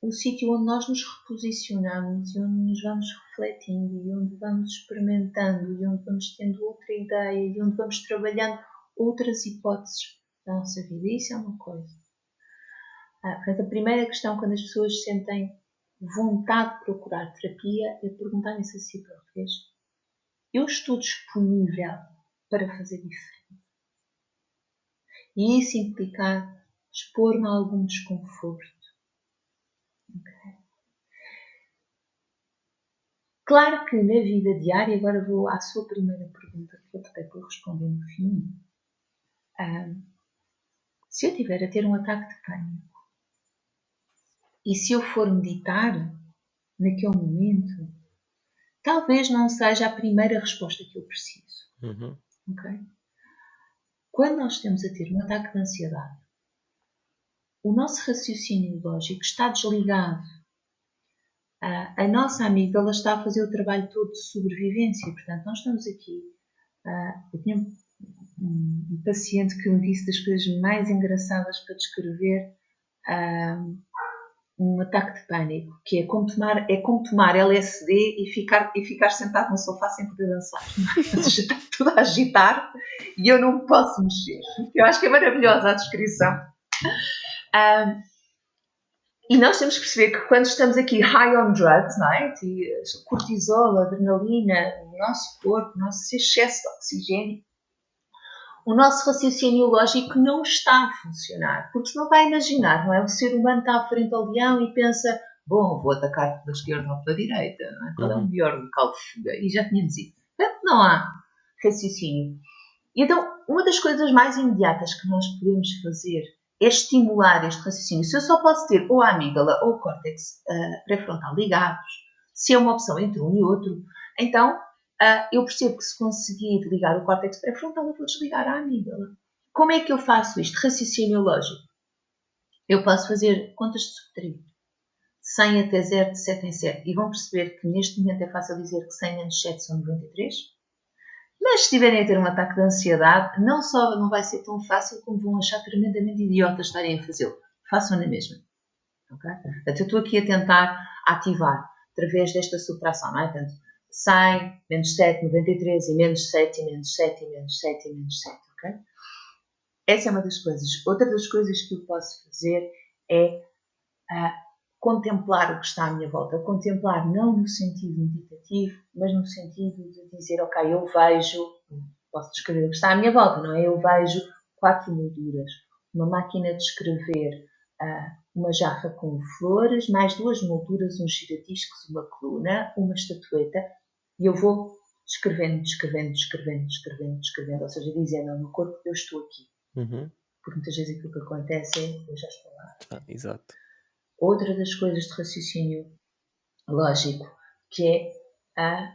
o sítio onde nós nos reposicionamos e onde nos vamos refletindo e onde vamos experimentando e onde vamos tendo outra ideia e onde vamos trabalhando outras hipóteses da nossa vida. Isso é uma coisa. Portanto, a primeira questão, quando as pessoas sentem vontade de procurar terapia, é perguntarem-se a si próprias: eu estou disponível para fazer diferente? E isso implicar expor-me a algum desconforto. Okay? Claro que na vida diária, agora vou à sua primeira pergunta, que eu depois responder no fim. Se eu tiver a ter um ataque de pânico e se eu for meditar naquele momento, talvez não seja a primeira resposta que eu preciso. Uhum. Okay? Quando nós estamos a ter um ataque de ansiedade, o nosso raciocínio lógico está desligado. A nossa amígdala está a fazer o trabalho todo de sobrevivência. Portanto, nós estamos aqui. Eu tinha um paciente que me disse das coisas mais engraçadas para descrever um ataque de pânico, que é como tomar LSD e ficar sentado no sofá sem poder dançar. Ou seja, está tudo a agitar e eu não posso mexer. Eu acho que é maravilhosa a descrição. E nós temos que perceber que quando estamos aqui high on drugs, não é? Cortisol, adrenalina, o nosso corpo, o nosso excesso de oxigênio, o nosso raciocínio lógico não está a funcionar. Porque se não está a imaginar, não é? O ser humano está à frente ao leão e pensa: bom, vou atacar pela esquerda ou pela direita, não é? Qual é o melhor local de fuga? E já tínhamos dito. Portanto, não há raciocínio. E então, uma das coisas mais imediatas que nós podemos fazer é estimular este raciocínio. Se eu só posso ter ou a amígdala ou o córtex pré-frontal ligados, se é uma opção entre um e outro, então eu percebo que se conseguir ligar o córtex pré-frontal, eu vou desligar a amígdala. Como é que eu faço isto? Raciocínio lógico. Eu posso fazer contas de subtrair. 100 até 0, de 7 em 7. E vão perceber que neste momento é fácil dizer que 100 menos 7 são 93. Mas se estiverem a ter um ataque de ansiedade, não só não vai ser tão fácil, como vão achar tremendamente idiotas estarem a fazê-lo. Façam na mesma. Okay? Portanto, eu estou aqui a tentar ativar, através desta subtração, não é? Portanto, 100, menos 7, 93, e menos 7, e menos 7, e menos 7, e menos 7. Okay? Essa é uma das coisas. Outra das coisas que eu posso fazer é contemplar o que está à minha volta. Contemplar não no sentido meditativo, mas no sentido de dizer, ok, eu vejo, posso descrever o que está à minha volta, não é? Eu vejo 4 molduras, uma máquina de escrever, uma jarra com flores, mais 2 molduras, uns giradiscos, uma coluna, uma estatueta, e eu vou descrevendo, ou seja, dizendo ao meu corpo, eu estou aqui. Porque muitas vezes aquilo que acontece é, eu já estou lá. Exato. Outra das coisas de raciocínio lógico, que é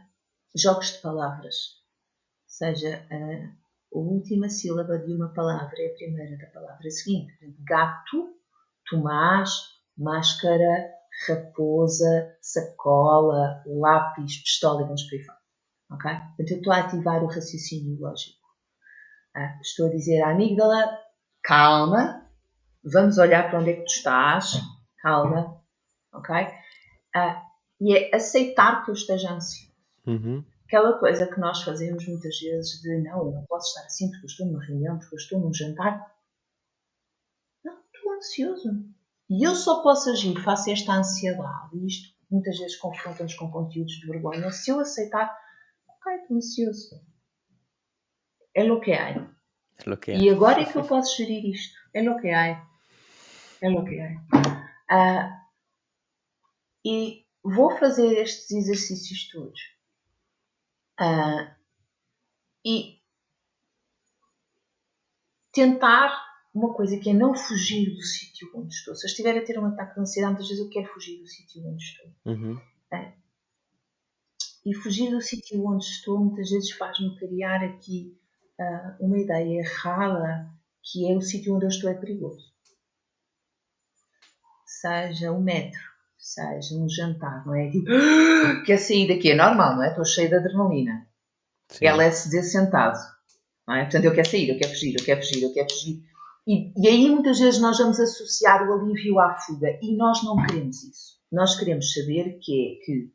jogos de palavras. Ou seja, a última sílaba de uma palavra é a primeira da palavra seguinte. Gato, Tomás, máscara, raposa, sacola, lápis, pistola e vamos por aí fora. Okay? Portanto, eu estou a ativar o raciocínio lógico. Estou a dizer à amígdala, calma, vamos olhar para onde é que tu estás, calma, ok? E é aceitar que eu esteja ansioso. Aquela coisa que nós fazemos muitas vezes de não, eu não posso estar assim porque eu estou numa reunião, porque eu estou num jantar. Não, estou ansioso. E eu só posso agir face a esta ansiedade, e isto muitas vezes confronta-nos com conteúdos de vergonha, se eu aceitar, ok, estou ansioso. É lo que há. E agora é que eu posso gerir isto. É lo que há. É lo que há. E vou fazer estes exercícios todos. E tentar uma coisa que é não fugir do sítio onde estou. Se eu estiver a ter um ataque de ansiedade, muitas vezes eu quero fugir do sítio onde estou. E fugir do sítio onde estou muitas vezes faz-me criar aqui uma ideia errada, que é o sítio onde eu estou é perigoso. Seja um metro, seja um jantar, não é? Tipo, quer sair daqui, é normal, não é? Estou cheia de adrenalina. Sim. LSD sentado, não é? Portanto, eu quero sair, eu quero fugir. E aí muitas vezes nós vamos associar o alívio à fuga e nós não queremos isso. Nós queremos saber que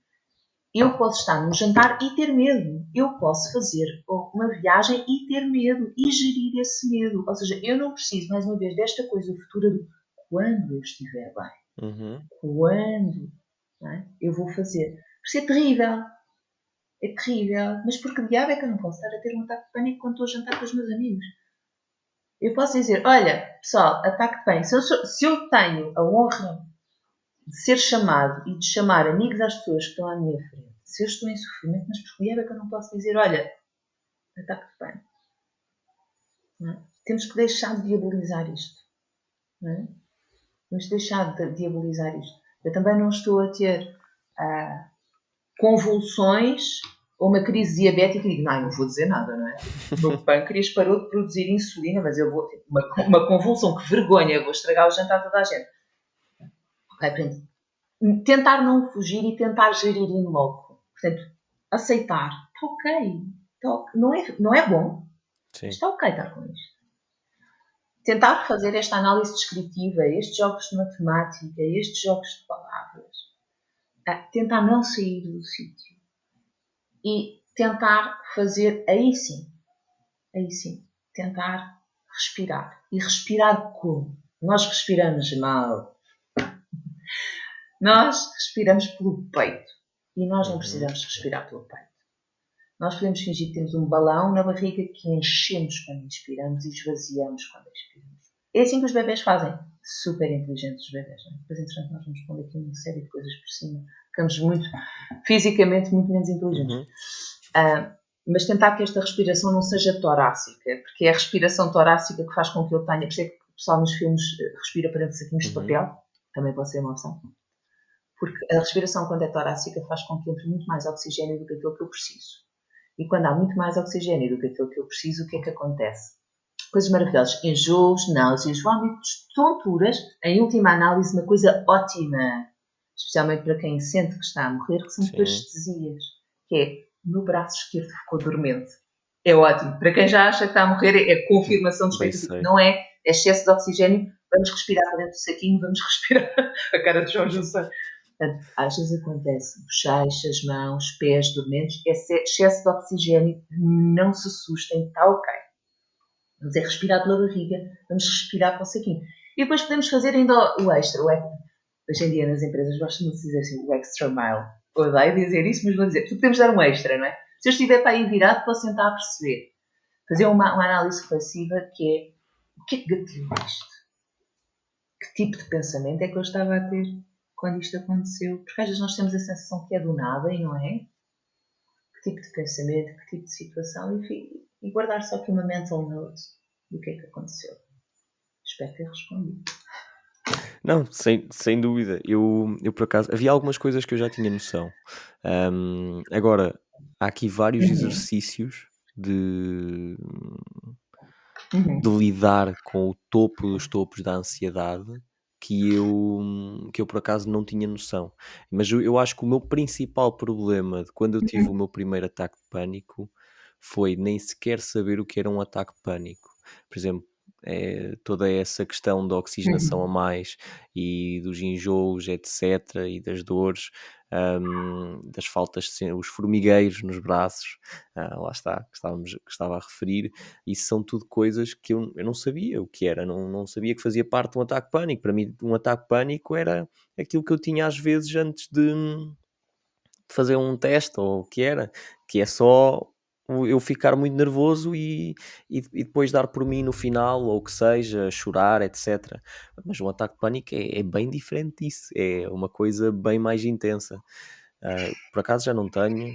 eu posso estar num jantar e ter medo. Eu posso fazer uma viagem e ter medo e gerir esse medo. Ou seja, eu não preciso, mais uma vez, desta coisa futura do quando eu estiver bem. Quando, não é? Eu vou fazer. Por isso é terrível. É terrível. Mas por que diabo é que eu não posso estar a ter um ataque de pânico quando estou a jantar com os meus amigos? Eu posso dizer, olha, pessoal, ataque de pânico. Se eu tenho a honra de ser chamado e de chamar amigos às pessoas que estão à minha frente, se eu estou em sofrimento, mas por que é que eu não posso dizer, olha, ataque de pânico? Não é? Temos que deixar de diabolizar isto. Não é? Temos que deixar de diabolizar isto. Eu também não estou a ter convulsões ou uma crise diabética e digo, não vou dizer nada, não é? O meu pâncreas parou de produzir insulina, mas eu vou ter uma convulsão, que vergonha, eu vou estragar o jantar de toda a gente. Ok, portanto, tentar não fugir e tentar gerir in loco. Portanto, aceitar. Está ok. Não é bom. Sim. Está ok estar com isto. Tentar fazer esta análise descritiva, estes jogos de matemática, estes jogos de palavras. Tentar não sair do sítio. E tentar fazer, aí sim, tentar respirar. E respirar como? Nós respiramos mal. Nós respiramos pelo peito. E nós não precisamos respirar pelo peito. Nós podemos fingir que temos um balão na barriga que enchemos quando inspiramos e esvaziamos quando expiramos. É assim que os bebés fazem. Super inteligentes os bebés. Não é? Depois, entretanto, nós vamos pondo aqui uma série de coisas por cima. Ficamos fisicamente muito menos inteligentes. Mas tentar que esta respiração não seja torácica, porque é a respiração torácica que faz com que eu tenha... Por isso é que o pessoal nos filmes respira para dentro de saquinhos de papel. Também pode ser uma opção. Porque a respiração, quando é torácica, faz com que entre muito mais oxigênio do que aquilo que eu preciso. E quando há muito mais oxigênio do que aquilo que eu preciso, o que é que acontece? Coisas maravilhosas. Enjoos, náuseas, vômitos, tonturas. Em última análise, uma coisa ótima. Especialmente para quem sente que está a morrer, que são Sim. parestesias. Que é, no braço esquerdo ficou dormente. É ótimo. Para quem já acha que está a morrer, é confirmação de Bem expectativa. sei. Não é excesso de oxigênio. Vamos respirar para dentro do saquinho, vamos respirar. A cara de João Jussa. Portanto, às vezes acontece, bochechas, mãos, pés dormentes, excesso de oxigênio, não se assustem, está ok. Vamos respirar pela barriga, vamos respirar para o saquinho. E depois podemos fazer ainda o extra. Hoje em dia nas empresas gostam de dizer assim, o extra mile. Eu odeio dizer isso, mas vou dizer, porque podemos dar um extra, não é? Se eu estiver para aí virado, posso tentar perceber. Fazer uma análise reflexiva que é, o que é que gatilhou isto? Que tipo de pensamento é que eu estava a ter quando isto aconteceu? Porque às vezes nós temos a sensação que é do nada e não é? Que tipo de pensamento, que tipo de situação, e guardar só aqui uma mental note do que é que aconteceu. Espero ter respondido. Não, sem dúvida. Eu por acaso havia algumas coisas que eu já tinha noção. Agora, há aqui vários exercícios de de lidar com o topo dos topos da ansiedade que eu por acaso não tinha noção. Mas eu acho que o meu principal problema de quando eu tive o meu primeiro ataque de pânico foi nem sequer saber o que era um ataque de pânico. Por exemplo, toda essa questão da oxigenação a mais e dos enjoos, etc., e das dores, das faltas, os formigueiros nos braços, lá está, que estava a referir. Isso são tudo coisas que eu não sabia o que era, não sabia que fazia parte de um ataque de pânico. Para mim, um ataque de pânico era aquilo que eu tinha às vezes antes de fazer um teste, ou o que era, que é só eu ficar muito nervoso e depois dar por mim no final, ou o que seja, chorar, etc. Mas um ataque de pânico é bem diferente disso, é uma coisa bem mais intensa. Por acaso já não tenho.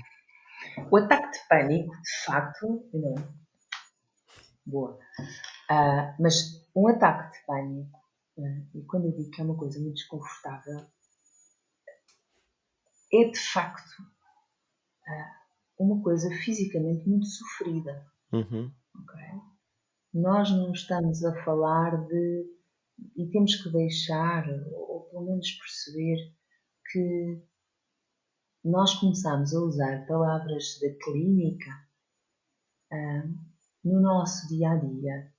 O ataque de pânico, de facto, não. Boa. Mas um ataque de pânico, e quando eu digo que é uma coisa muito desconfortável, é de facto uma coisa fisicamente muito sofrida. Uhum. Okay? Nós não estamos a falar de. E temos que deixar, ou pelo menos perceber, que nós começamos a usar palavras da clínica no nosso dia a dia,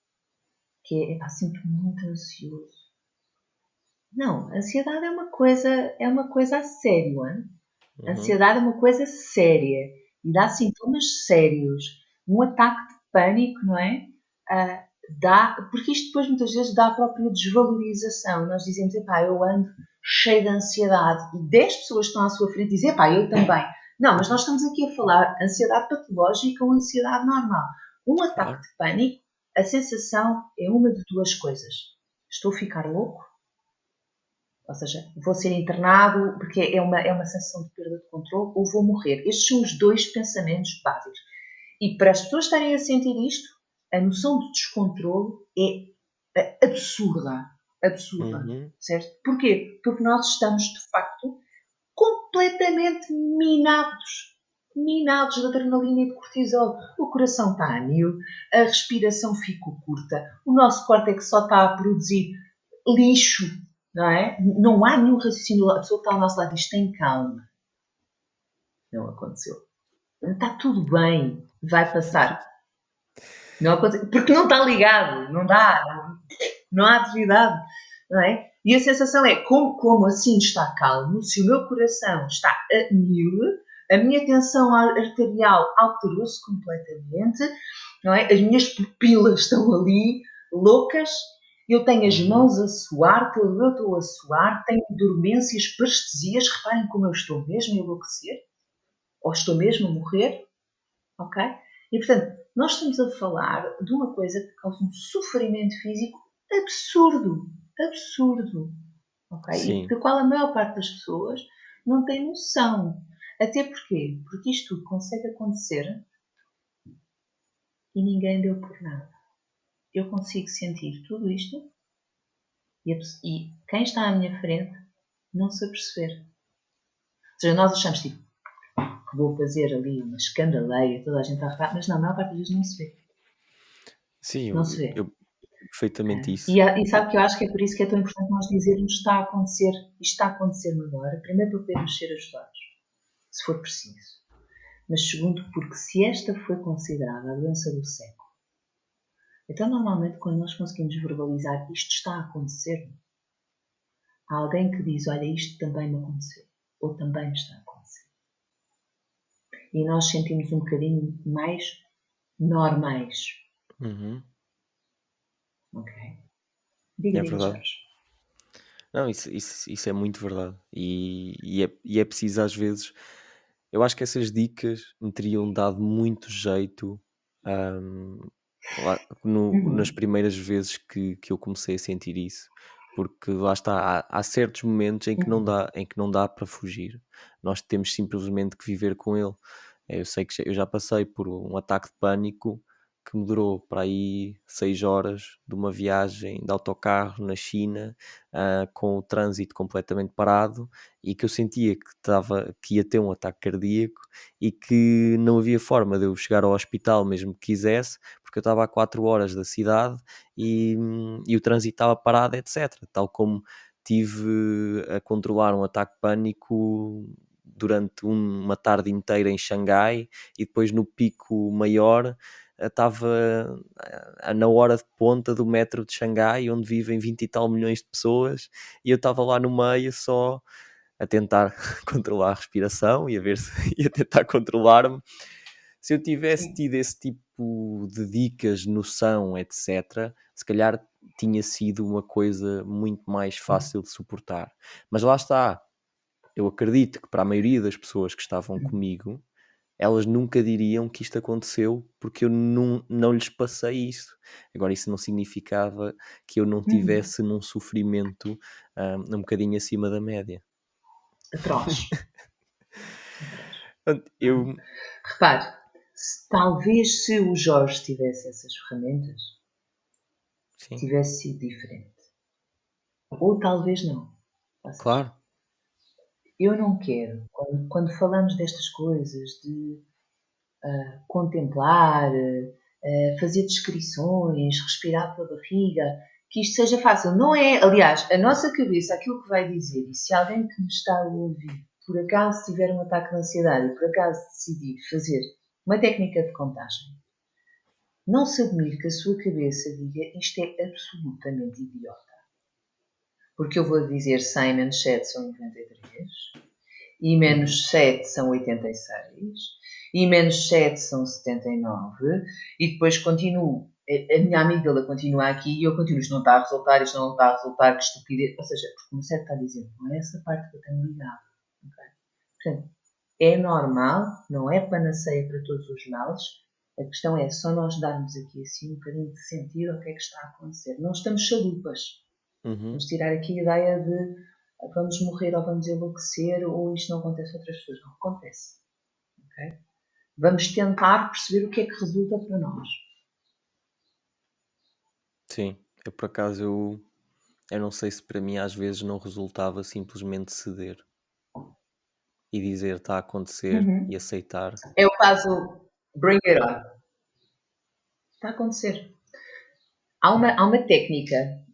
que é sinto muito ansioso. Não, ansiedade é uma coisa a sério, hein? Uhum. Ansiedade é uma coisa séria e dá sintomas sérios. Um ataque de pânico, não é? Porque isto depois muitas vezes dá a própria desvalorização. Nós dizemos, epá, eu ando cheio de ansiedade e 10 pessoas estão à sua frente e dizem, epá, eu também. Não, mas nós estamos aqui a falar ansiedade patológica ou ansiedade normal. Um ataque Claro. de pânico, a sensação é uma de duas coisas. Estou a ficar louco, ou seja, vou ser internado porque é uma sensação de perda de controle ou vou morrer. Estes são os dois pensamentos básicos. E para as pessoas estarem a sentir isto, a noção de descontrole é absurda. Absurda. Uhum. Certo? Porquê? Porque nós estamos, de facto, completamente minados. Minados de adrenalina e de cortisol. O coração está a mil, a respiração ficou curta, o nosso córtex só está a produzir lixo, não é? Não há nenhum raciocínio. A pessoa que está ao nosso lado diz: tem calma. Não aconteceu. Está tudo bem, vai passar. Não aconteceu, porque não está ligado, não dá, não há atividade, não é? E a sensação é: como assim está calmo? Se o meu coração está a mil, a minha tensão arterial alterou-se completamente, não é? As minhas pupilas estão ali loucas, eu tenho as Uhum. mãos a suar, todo eu estou a suar, tenho dormências, parestesias, reparem como eu estou mesmo a enlouquecer, ou estou mesmo a morrer, ok? E portanto, nós estamos a falar de uma coisa que causa um sofrimento físico absurdo, absurdo, ok? E Sim. do qual a maior parte das pessoas não tem noção. Até porquê? Porque isto tudo consegue acontecer e ninguém deu por nada. Eu consigo sentir tudo isto e quem está à minha frente não se aperceber. Ou seja, nós achamos tipo, que vou fazer ali uma escandaleia, toda a gente está a reparar, mas não, a maior parte das vezes não se vê. Sim, Não se vê. eu perfeitamente isso. E sabe que eu acho que é por isso que é tão importante nós dizermos está a acontecer, isto está a acontecer agora, primeiro para podermos ser ajudados, se for preciso. Mas segundo, porque se esta foi considerada a doença do século, então normalmente quando nós conseguimos verbalizar isto está a acontecer, há alguém que diz, olha, isto também me aconteceu, ou também me está a acontecer. E nós sentimos um bocadinho mais normais. Uhum, Ok? Diga, é diga, verdade. Jorge. Não, isso é muito verdade. E é preciso às vezes. Eu acho que essas dicas me teriam dado muito jeito ahm, nas Uhum. primeiras vezes que eu comecei a sentir isso. Porque lá está, há certos momentos Uhum. em que não dá para fugir. Nós temos simplesmente que viver com ele. Eu sei que eu já passei por um ataque de pânico que me durou para aí 6 horas de uma viagem de autocarro na China, com o trânsito completamente parado e que eu sentia que ia ter um ataque cardíaco e que não havia forma de eu chegar ao hospital mesmo que quisesse, porque eu estava a 4 horas da cidade e o trânsito estava parado, etc. Tal como tive a controlar um ataque de pânico durante uma tarde inteira em Xangai e depois no pico maior estava na hora de ponta do metro de Xangai, onde vivem 20 e tal milhões de pessoas, e eu estava lá no meio só a tentar controlar a respiração e a ver se ia tentar controlar-me. Se eu tivesse Sim. tido esse tipo de dicas, noção, etc., se calhar tinha sido uma coisa muito mais fácil de suportar. Mas lá está, eu acredito que para a maioria das pessoas que estavam comigo, elas nunca diriam que isto aconteceu porque eu não lhes passei isso. Agora, isso não significava que eu não Uhum. tivesse num sofrimento um bocadinho acima da média. Atroz. Atroz. Portanto, Não é? Repare, talvez se o Jorge tivesse essas ferramentas, sim, tivesse sido diferente. Ou talvez não. Ou seja, claro. eu não quero, quando falamos destas coisas de contemplar, fazer descrições, respirar pela barriga, que isto seja fácil. Não é, aliás, a nossa cabeça, aquilo que vai dizer, e se alguém que nos está a ouvir, por acaso tiver um ataque de ansiedade e por acaso decidir fazer uma técnica de contagem, não se admire que a sua cabeça diga isto é absolutamente idiota. Porque eu vou dizer 100 menos 7 são 93, e Uhum, menos 7 são 86, e menos 7 são 79, e depois continuo. A minha amígdala continua aqui e eu continuo. Isto não está a resultar, isto não está a resultar, que estupidez. Ou seja, porque o meu cérebro está a dizer, não é essa parte que eu tenho ligado. Okay? Portanto, é normal, não é panaceia para todos os males. A questão é só nós darmos aqui assim um bocadinho de sentido ao que é que está a acontecer. Não estamos chalupas. uhum, Vamos tirar aqui a ideia de vamos morrer ou vamos enlouquecer ou isto não acontece a outras pessoas. Não acontece. Okay? Vamos tentar perceber o que é que resulta para nós. sim. Eu por acaso eu não sei se para mim às vezes não resultava simplesmente ceder e dizer está a acontecer e Uhum. aceitar. É o caso Bring It On. Está a acontecer. Há uma técnica,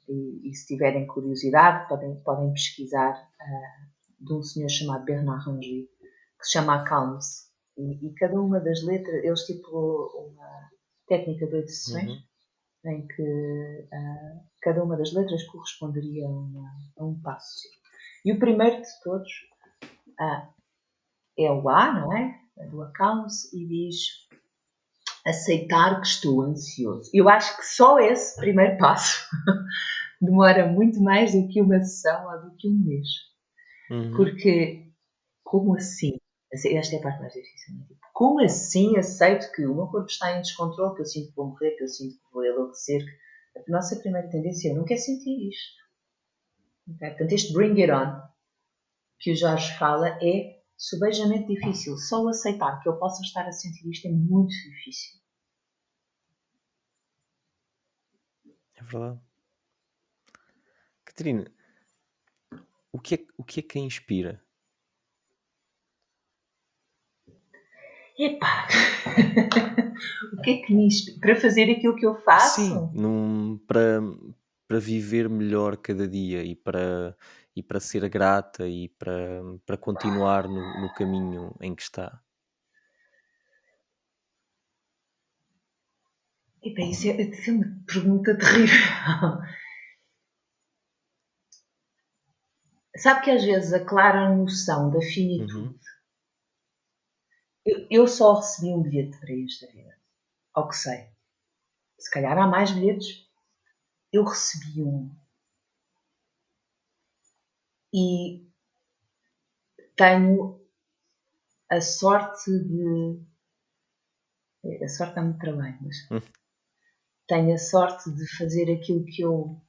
e se tiverem curiosidade, podem pesquisar, de um senhor chamado Bernard Rangy, que se chama Acalme-se. E cada uma das letras, ele estipulou uma técnica de 8 sessões, Uhum, em que cada uma das letras corresponderia a um passo. E o primeiro de todos é o A, não é? Do acalme-se e diz aceitar que estou ansioso. Eu acho que só esse primeiro passo demora muito mais do que uma sessão ou do que um mês. uhum, Porque, como assim? Esta é a parte mais difícil. Né? Como assim aceito que o meu corpo está em descontrole, que eu sinto que vou morrer, que eu sinto que vou enlouquecer? A nossa primeira tendência é eu não quero sentir isto. Okay? Portanto, este bring it on que o Jorge fala é subejamente difícil. Só o aceitar que eu possa estar a sentir isto é muito difícil. é verdade. Catarina, o que é que a inspira? Epá, o que é que me inspira? Para fazer aquilo que eu Sim, faço? para viver melhor cada dia e para ser grata e para continuar no caminho em que está. Epá, isso é uma pergunta terrível. Sabe que às vezes a clara noção da finitude. Uhum, Eu só recebi um bilhete para esta vida, ao que sei. Se calhar há mais bilhetes. Eu recebi um e tenho a sorte de. A sorte dá muito trabalho, mas hum, tenho a sorte de fazer aquilo que eu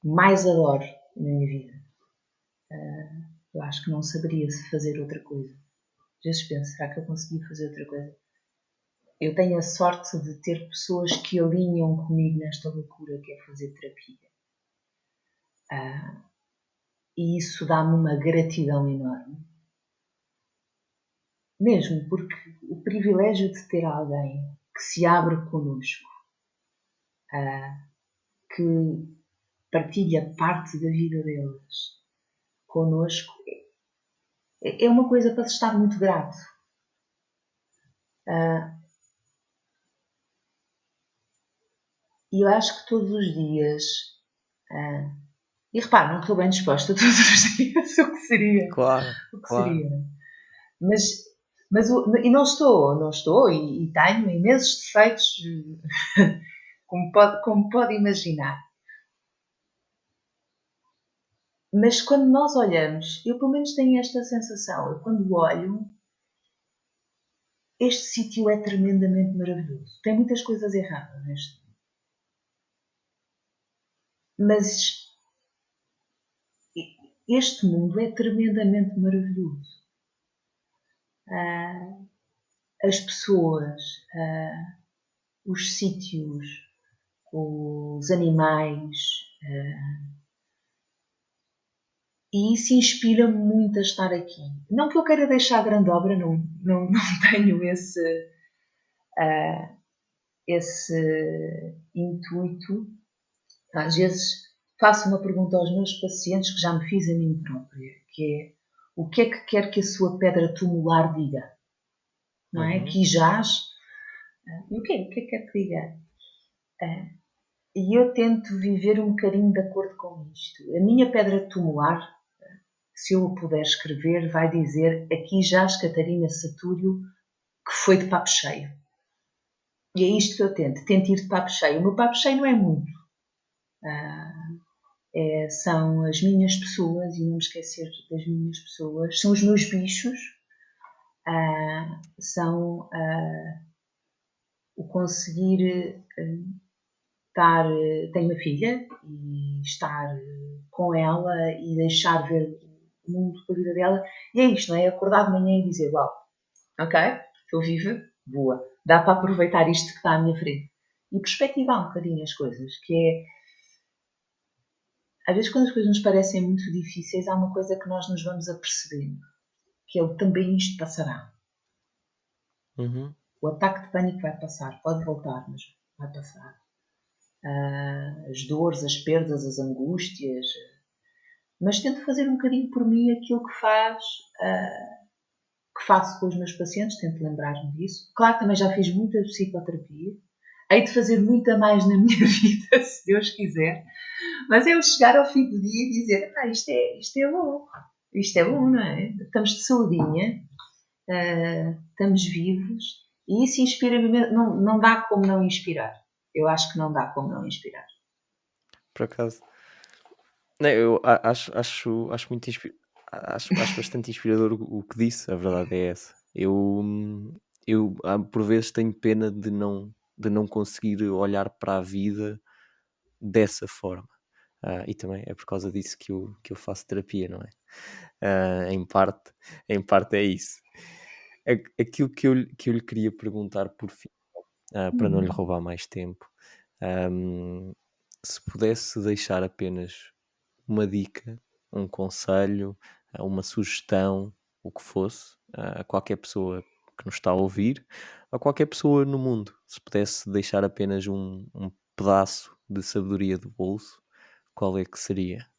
mais adoro na minha vida. Eu acho que não saberia se fazer outra coisa. Às vezes penso, será que eu consegui fazer outra coisa? Eu tenho a sorte de ter pessoas que alinham comigo nesta loucura que é fazer terapia. E isso dá-me uma gratidão enorme. Mesmo porque o privilégio de ter alguém que se abre connosco, que partilha parte da vida deles connosco, é uma coisa para se estar muito grato. E eu acho que todos os dias, e repare, não estou bem disposta todos os dias, o que seria? claro, O que claro. seria? Mas, e não estou, e tenho imensos defeitos, como pode imaginar. Mas quando nós olhamos, eu pelo menos tenho esta sensação, eu quando olho, este sítio é tremendamente maravilhoso. Tem muitas coisas erradas neste, mas este mundo é tremendamente maravilhoso. As pessoas, os sítios, os animais, e isso inspira-me muito a estar aqui. Não que eu queira deixar a grande obra, não tenho esse intuito. Às vezes faço uma pergunta aos meus pacientes que já me fiz a mim própria, que é o que é que quer que a sua pedra tumular diga? Não é? Uhum, Aqui jaz. E o que é que quer que diga? E eu tento viver um bocadinho de acordo com isto. A minha pedra tumular, se eu o puder escrever, vai dizer aqui jaz Catarina Satúrio, que foi de papo cheio. E é isto que eu tento ir de papo cheio. O meu papo cheio não é muito. São as minhas pessoas, e não me esquecer das minhas pessoas, são os meus bichos, são o conseguir estar. Tenho uma filha e estar com ela e deixar ver o mundo com a vida dela. E é isto, não é? Acordar de manhã e dizer: Uau, ok, estou viva, boa, dá para aproveitar isto que está à minha frente. E perspectivar um bocadinho as coisas, que é. Às vezes, quando as coisas nos parecem muito difíceis, há uma coisa que nós nos vamos apercebendo, que é o também isto passará. uhum. O ataque de pânico vai passar, pode voltar, mas vai passar. As dores, as perdas, as angústias. Mas tento fazer um bocadinho por mim aquilo que faço com os meus pacientes, tento lembrar-me disso. Claro que também já fiz muita psicoterapia. Hei de fazer muita mais na minha vida, se Deus quiser. Mas é eu chegar ao fim do dia e dizer: isto é bom. Isto é bom, não é? Estamos de saudinha, estamos vivos. E isso inspira-me. Não dá como não inspirar. Eu acho que não dá como não inspirar. Por acaso. Não, acho muito acho bastante inspirador o que disse, a verdade é essa. Por vezes tenho pena de não conseguir olhar para a vida dessa forma. E também é por causa disso que eu faço terapia, não é? Em parte é isso. Aquilo que eu lhe queria perguntar por fim, para não lhe Hum. roubar mais tempo, ahm, se pudesse deixar apenas uma dica, uma sugestão, o que fosse, a qualquer pessoa que nos está a ouvir, a qualquer pessoa no mundo. Se pudesse deixar apenas um pedaço de sabedoria do bolso, qual é que seria?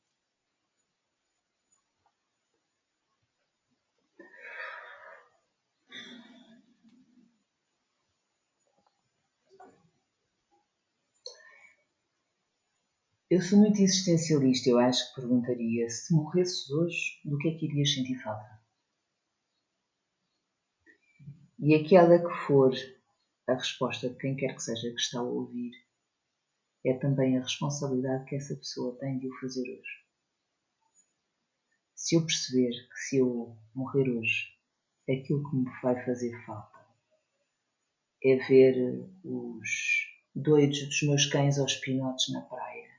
Eu sou muito existencialista. Eu acho que perguntaria: se morresses hoje, do que é que irias sentir falta? E aquela que for a resposta de quem quer que seja que está a ouvir, é também a responsabilidade que essa pessoa tem de o fazer hoje. Se eu perceber que, se eu morrer hoje, aquilo que me vai fazer falta é ver os doidos dos meus cães aos pinotes na praia,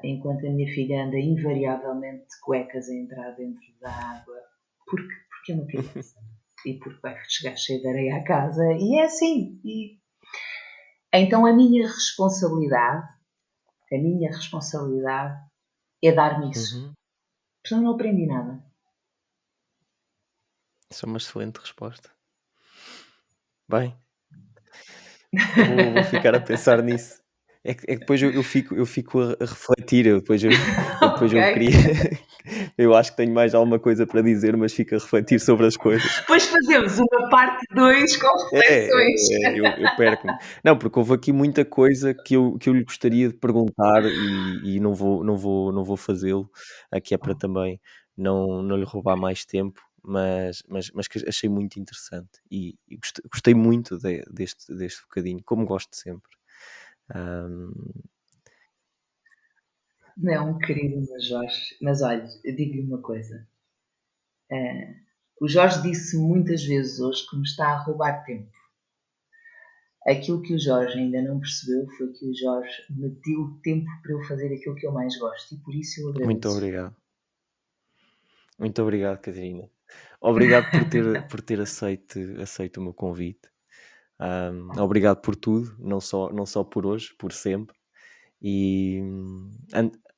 enquanto a minha filha anda invariavelmente de cuecas a entrar dentro da água, porque é uma criança e porque vai chegar cheia de areia à casa, e é assim. Então a minha responsabilidade é dar-me isso. Uhum. Portanto, não aprendi nada. Isso é uma excelente resposta. Bem, vou ficar a pensar nisso. É que depois eu fico a refletir, eu depois Ok. eu queria eu acho que tenho mais alguma coisa para dizer, mas fico a refletir sobre as coisas. Depois fazemos uma parte 2 com reflexões. Eu perco-me. Não, porque houve aqui muita coisa que eu lhe gostaria de perguntar e não vou fazê-lo, que é para também não lhe roubar mais tempo, mas que achei muito interessante e gostei muito deste bocadinho, como gosto sempre. Ahm, Não é um querido, meu Jorge. Mas olha, eu digo-lhe uma coisa. O Jorge disse muitas vezes hoje que me está a roubar tempo. Aquilo que o Jorge ainda não percebeu foi que o Jorge me deu tempo para eu fazer aquilo que eu mais gosto, e por isso eu Muito agradeço. obrigado. Muito obrigado, Catarina. Obrigado por ter aceito o meu convite. Obrigado por tudo, não só por hoje, por sempre. E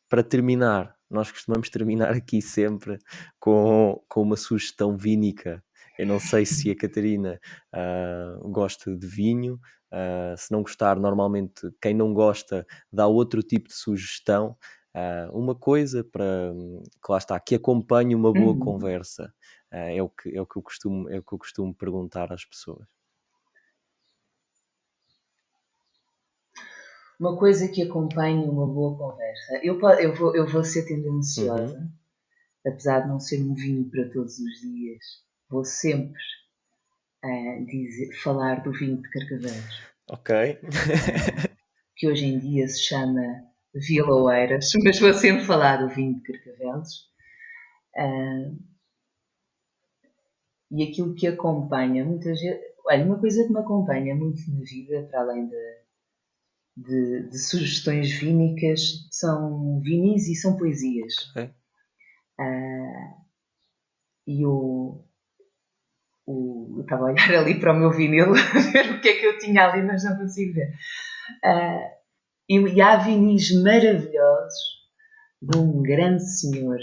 para terminar, nós costumamos terminar aqui sempre com uma sugestão vínica. Eu não sei se a Catarina gosta de vinho. Se não gostar, normalmente quem não gosta dá outro tipo de sugestão. Uma coisa que lá está, que acompanhe uma boa Uhum. conversa. É o que eu costumo perguntar às pessoas. Uma coisa que acompanha uma boa conversa. Eu vou ser Uhum, tendenciosa, apesar de não ser um vinho para todos os dias. Vou sempre falar do vinho de Carcavelos, ok. que hoje em dia se chama Vila Oeiras, mas vou sempre falar do vinho de Carcavelos. E aquilo que acompanha muitas vezes. Olha, uma coisa que me acompanha muito na vida, para além de sugestões vínicas, são vinis e são poesias. Ok. E eu estava a olhar ali para o meu vinil a ver o que é que eu tinha ali, mas não consigo ver. E há vinis maravilhosos de um grande senhor,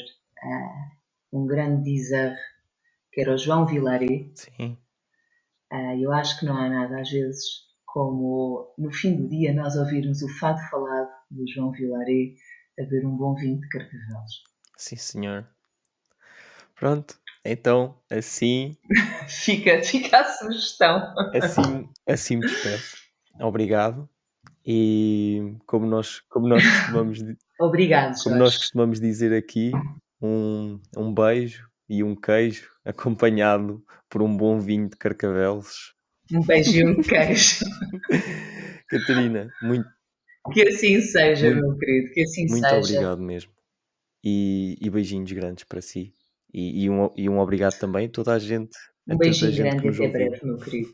um grande dizer, que era o João Vilaré. Sim. Eu acho que não há nada, às vezes, como no fim do dia nós ouvirmos o fado falado do João Vilaré a beber um bom vinho de Carcavelos. Sim, senhor. Pronto. Então, Fica a sugestão. assim me despeço. Obrigado. E Obrigado, como nós Jorge. costumamos dizer aqui, um beijo e um queijo acompanhado por um bom vinho de Carcavelos. Um beijinho de queijo. Catarina, muito, Que assim seja, muito, meu querido, que assim muito seja. obrigado mesmo. E beijinhos grandes para si. E um obrigado também a Um toda a beijinho gente que grande e nos até ouviu. breve, meu querido.